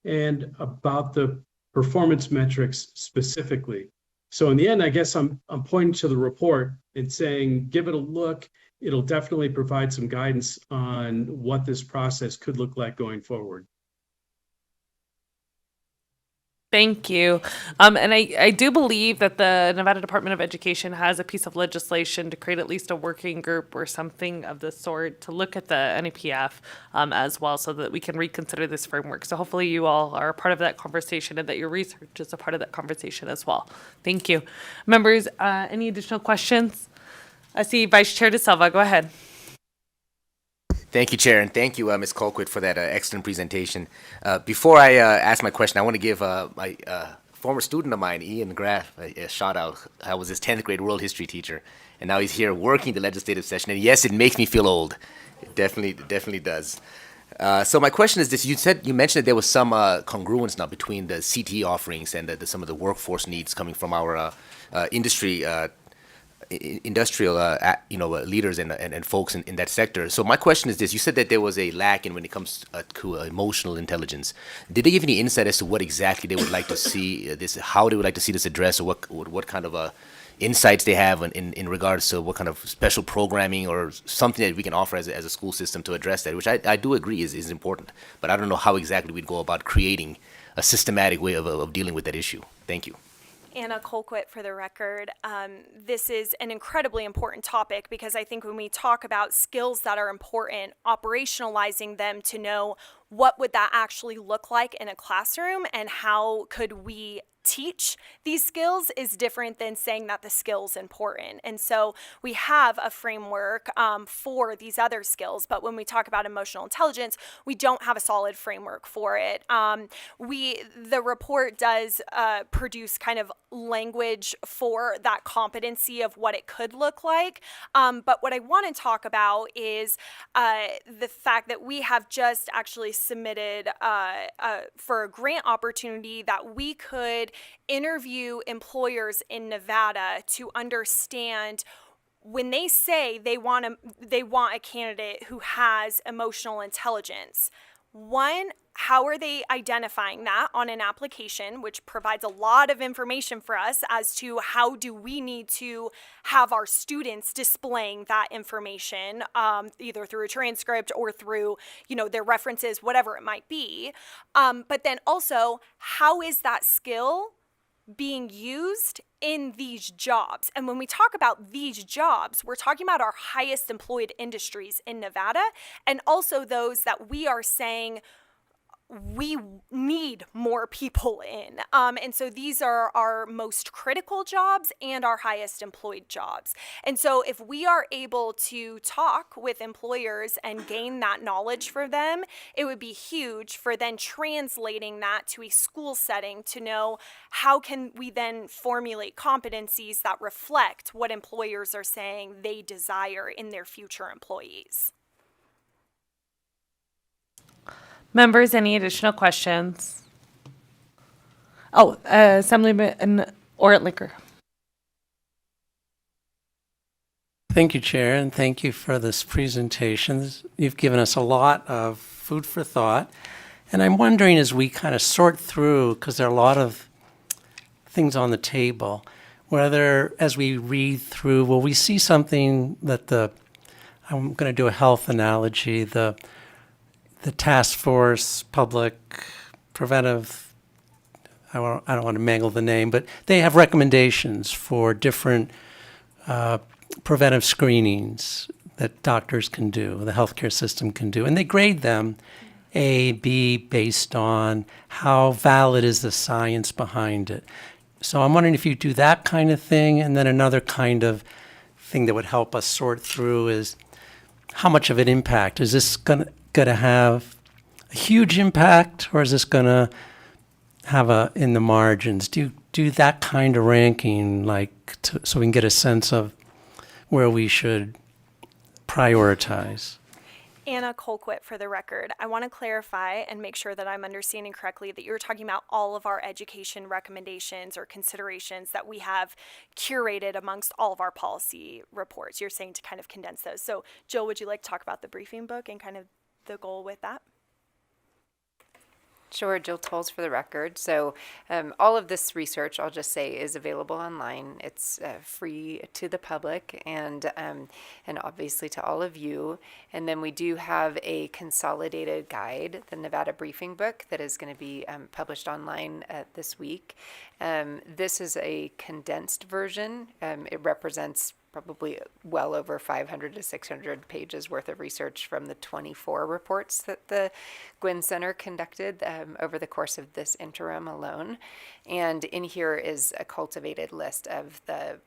and about the performance metrics specifically. So in the end, I guess I'm pointing to the report and saying, give it a look. It'll definitely provide some guidance on what this process could look like going forward. Thank you. And I do believe that the Nevada Department of Education has a piece of legislation to create at least a working group or something of the sort to look at the NEPF as well, so that we can reconsider this framework. So hopefully you all are a part of that conversation and that your research is a part of that conversation as well. Thank you. Members, any additional questions? I see Vice Chair De Silva. Go ahead. Thank you, Chair, and thank you, Ms. Colquitt, for that excellent presentation. Before I ask my question, I want to give my former student of mine, Ian Graff, a shout out. I was his 10th grade world history teacher, and now he's here working the legislative session. And yes, it makes me feel old. It definitely does. So my question is this: you mentioned that there was some congruence now between the CTE offerings and some of the workforce needs coming from our industrial leaders and folks in that sector. So my question is this: you said that there was a lack in when it comes to emotional intelligence. Did they give any insight as to what exactly they would like to see how they would like to see this addressed, or what kind of insights they have in regards to what kind of special programming or something that we can offer as a school system to address that, which I do agree is important, but I don't know how exactly we'd go about creating a systematic way of dealing with that issue. Thank you. Anna Colquitt for the record. This is an incredibly important topic because I think when we talk about skills that are important, operationalizing them to know what would that actually look like in a classroom and how could we teach these skills is different than saying that the skill's important. And so we have a framework for these other skills, but when we talk about emotional intelligence, we don't have a solid framework for it. The report does produce kind of language for that competency of what it could look like. But what I want to talk about is the fact that we have just actually submitted for a grant opportunity that we could interview employers in Nevada to understand when they say they want a candidate who has emotional intelligence. One, how are they identifying that on an application, which provides a lot of information for us as to how do we need to have our students displaying that information, either through a transcript or through, their references, whatever it might be. But then also, how is that skill being used in these jobs? And when we talk about these jobs, we're talking about our highest employed industries in Nevada, and also those that we are saying we need more people in. And so these are our most critical jobs and our highest employed jobs. And so if we are able to talk with employers and gain that knowledge for them, it would be huge for then translating that to a school setting to know how can we then formulate competencies that reflect what employers are saying they desire in their future employees. Members, any additional questions? Oh, Assemblyman Ortlicker. Thank you, Chair, and thank you for this presentation. You've given us a lot of food for thought. And I'm wondering, as we kind of sort through, because there are a lot of things on the table, whether as we read through, will we see something that I'm going to do a health analogy, the task force, public preventive, I don't want to mangle the name, but they have recommendations for different preventive screenings that doctors can do, the healthcare system can do, and they grade them A, B, based on how valid is the science behind it. So I'm wondering if you do that kind of thing, and then another kind of thing that would help us sort through is how much of an impact is this going to have a huge impact, or is this going to have in the margins? Do do that kind of ranking, so we can get a sense of where we should prioritize. Anna Colquitt for the record. I want to clarify and make sure that I'm understanding correctly that you're talking about all of our education recommendations or considerations that we have curated amongst all of our policy reports. You're saying to kind of condense those. So Jill, would you like to talk about the briefing book and kind of the goal with that? Sure, Jill Tolles for the record. So all of this research, I'll just say, is available online. It's free to the public and obviously to all of you. And then we do have a consolidated guide, the Nevada Briefing Book, that is going to be published online this week. This is a condensed version. It represents probably well over 500 to 600 pages worth of research from the 24 reports that the Gwynn Center conducted over the course of this interim alone. And in here is a cultivated list of the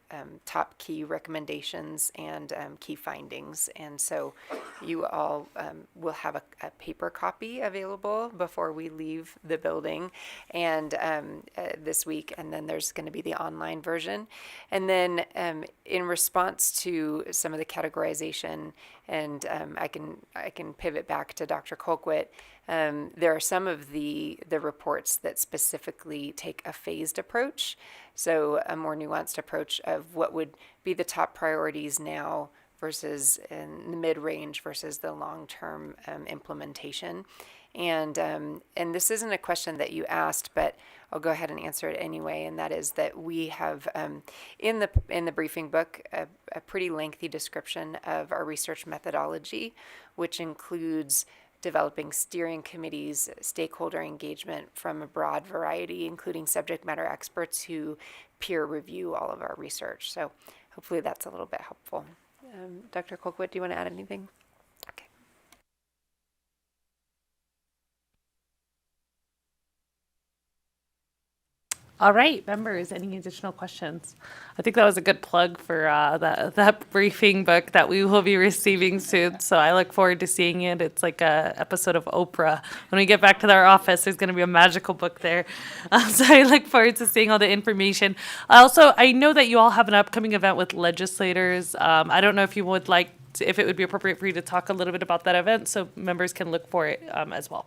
top key recommendations and key findings. And so you all will have a paper copy available before we leave the building and this week. And then there's going to be the online version. And then in response to some of the categorization, and I can pivot back to Dr. Colquitt. There are some of the reports that specifically take a phased approach, so a more nuanced approach of what would be the top priorities now versus in the mid-range versus the long-term implementation. And this isn't a question that you asked, but I'll go ahead and answer it anyway. And that is that we have in the briefing book a pretty lengthy description of our research methodology, which includes developing steering committees, stakeholder engagement from a broad variety, including subject matter experts who peer review all of our research. So hopefully that's a little bit helpful. Dr. Colquitt, do you want to add anything? Okay. All right, members, any additional questions? I think that was a good plug for that briefing book that we will be receiving soon. So I look forward to seeing it. It's like a episode of Oprah. When we get back to our office, there's going to be a magical book there. So I look forward to seeing all the information. Also, I know that you all have an upcoming event with legislators. I don't know if you would like, if it would be appropriate for you to talk a little bit about that event so members can look for it as well.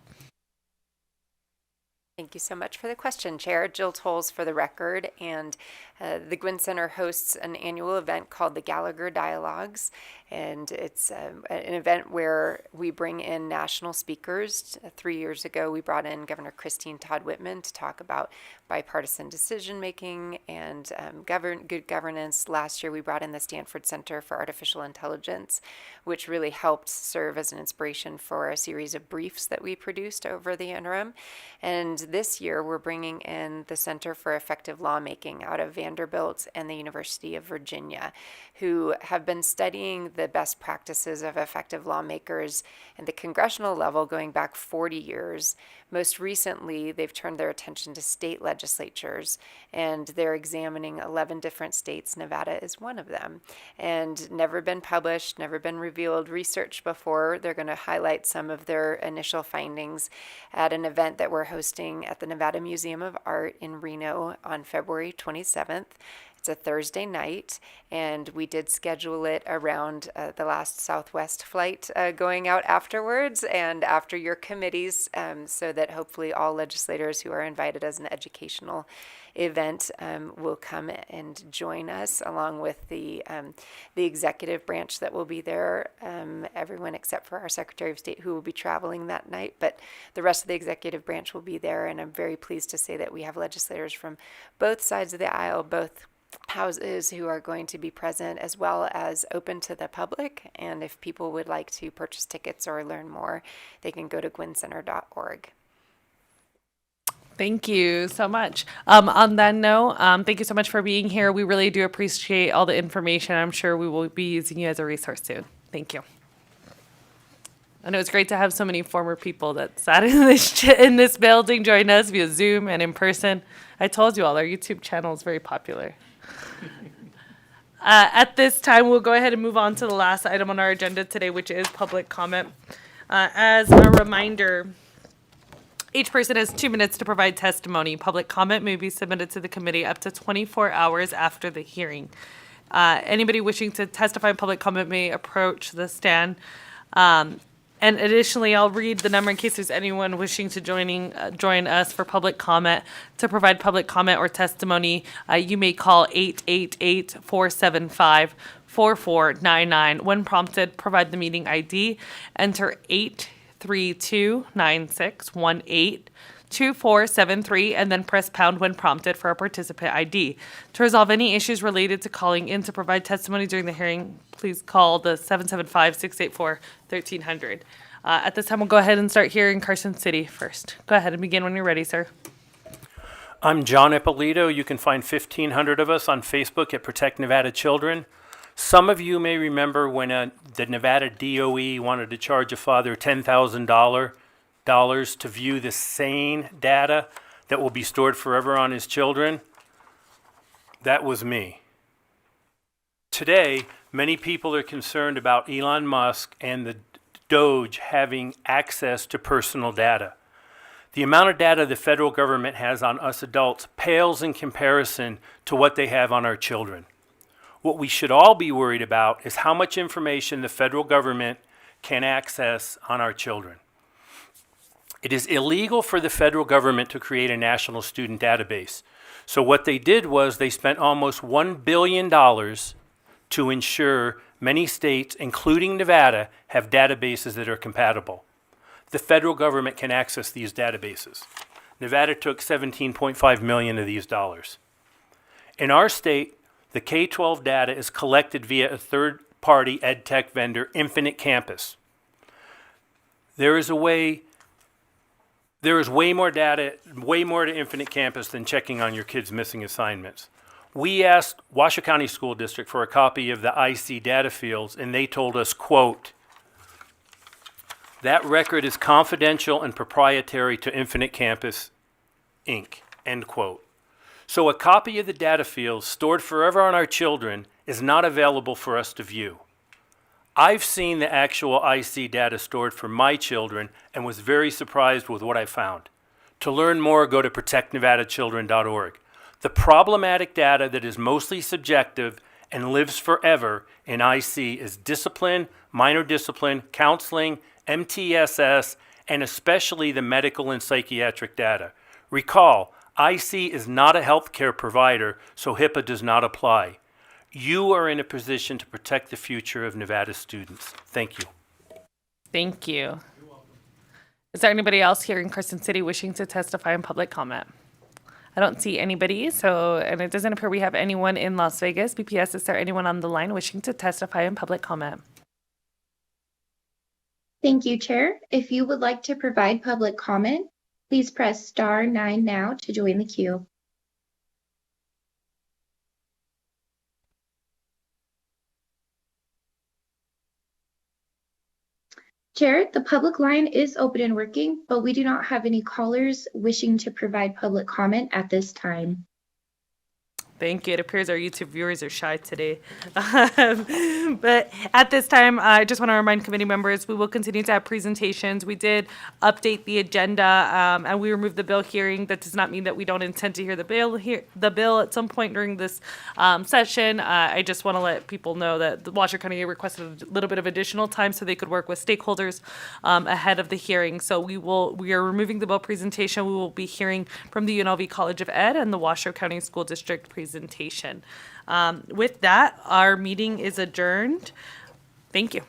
Thank you so much for the question, Chair. Jill Tolles for the record. And the Gwynn Center hosts an annual event called the Gallagher Dialogues. And it's an event where we bring in national speakers. 3 years ago, we brought in Governor Christine Todd Whitman to talk about bipartisan decision-making and good governance. Last year, we brought in the Stanford Center for Artificial Intelligence, which really helped serve as an inspiration for a series of briefs that we produced over the interim. And this year, we're bringing in the Center for Effective Lawmaking out of Vanderbilt and the University of Virginia, who have been studying the best practices of effective lawmakers at the congressional level going back 40 years. Most recently, they've turned their attention to state legislatures, and they're examining 11 different states. Nevada is one of them, and never been published, never been revealed research before. They're going to highlight some of their initial findings at an event that we're hosting at the Nevada Museum of Art in Reno on February 27th. It's a Thursday night, and we did schedule it around the last Southwest flight going out afterwards and after your committees, so that hopefully all legislators who are invited as an educational event will come and join us, along with the executive branch that will be there, everyone except for our Secretary of State, who will be traveling that night, but the rest of the executive branch will be there. And I'm very pleased to say that we have legislators from both sides of the aisle, both houses, who are going to be present, as well as open to the public. And if people would like to purchase tickets or learn more, they can go to gwynncenter.org. Thank you so much. On that note, thank you so much for being here. We really do appreciate all the information. I'm sure we will be using you as a resource soon. Thank you. And it was great to have so many former people that sat in this building join us via Zoom and in person. I told you all, our YouTube channel is very popular. At this time, we'll go ahead and move on to the last item on our agenda today, which is public comment. As a reminder, Each person has 2 minutes to provide testimony. Public comment may be submitted to the committee up to 24 hours after the hearing. Anybody wishing to testify in public comment may approach the stand. And additionally, I'll read the number in case there's anyone wishing to join us for public comment. To provide public comment or testimony, you may call 888-475-4499. When prompted, provide the meeting ID. Enter 832-9618-2473, and then press pound when prompted for a participant ID. To resolve any issues related to calling in to provide testimony during the hearing, please call the 775-684-1300. At this time, we'll go ahead and start here in Carson City first. Go ahead and begin when you're ready, sir. I'm John Ippolito. You can find 1,500 of us on Facebook at Protect Nevada Children. Some of you may remember when the Nevada DOE wanted to charge a father $10,000 to view the SANE data that will be stored forever on his children. That was me. Today, many people are concerned about Elon Musk and the Doge having access to personal data. The amount of data the federal government has on us adults pales in comparison to what they have on our children. What we should all be worried about is how much information the federal government can access on our children. It is illegal for the federal government to create a national student database. So what they did was they spent almost $1 billion to ensure many states, including Nevada, have databases that are compatible. The federal government can access these databases. Nevada took $17.5 million of these dollars. In our state, the K-12 data is collected via a third-party ed tech vendor, Infinite Campus. There is way more data, way more to Infinite Campus than checking on your kids' missing assignments. We asked Washoe County School District for a copy of the IC data fields, and they told us, quote, "That record is confidential and proprietary to Infinite Campus, Inc., end quote. So a copy of the data fields stored forever on our children is not available for us to view. I've seen the actual IC data stored for my children and was very surprised with what I found. To learn more, go to protectnevadachildren.org. The problematic data that is mostly subjective and lives forever in IC is discipline, minor discipline, counseling, MTSS, and especially the medical and psychiatric data. Recall, IC is not a healthcare provider, so HIPAA does not apply. You are in a position to protect the future of Nevada students. Thank you. Thank you. Is there anybody else here in Carson City wishing to testify in public comment? I don't see anybody, and it doesn't appear we have anyone in Las Vegas. BPS, is there anyone on the line wishing to testify in public comment? Thank you, Chair. If you would like to provide public comment, please press *9 now to join the queue. Chair, the public line is open and working, but we do not have any callers wishing to provide public comment at this time. Thank you. It appears our YouTube viewers are shy today. But at this time, I just want to remind committee members, we will continue to have presentations. We did update the agenda, and we removed the bill hearing. That does not mean that we don't intend to hear the bill at some point during this session. I just want to let people know that the Washoe County requested a little bit of additional time so they could work with stakeholders ahead of the hearing. So we are removing the bill presentation. We will be hearing from the UNLV College of Ed and the Washoe County School District presentation. With that, our meeting is adjourned. Thank you.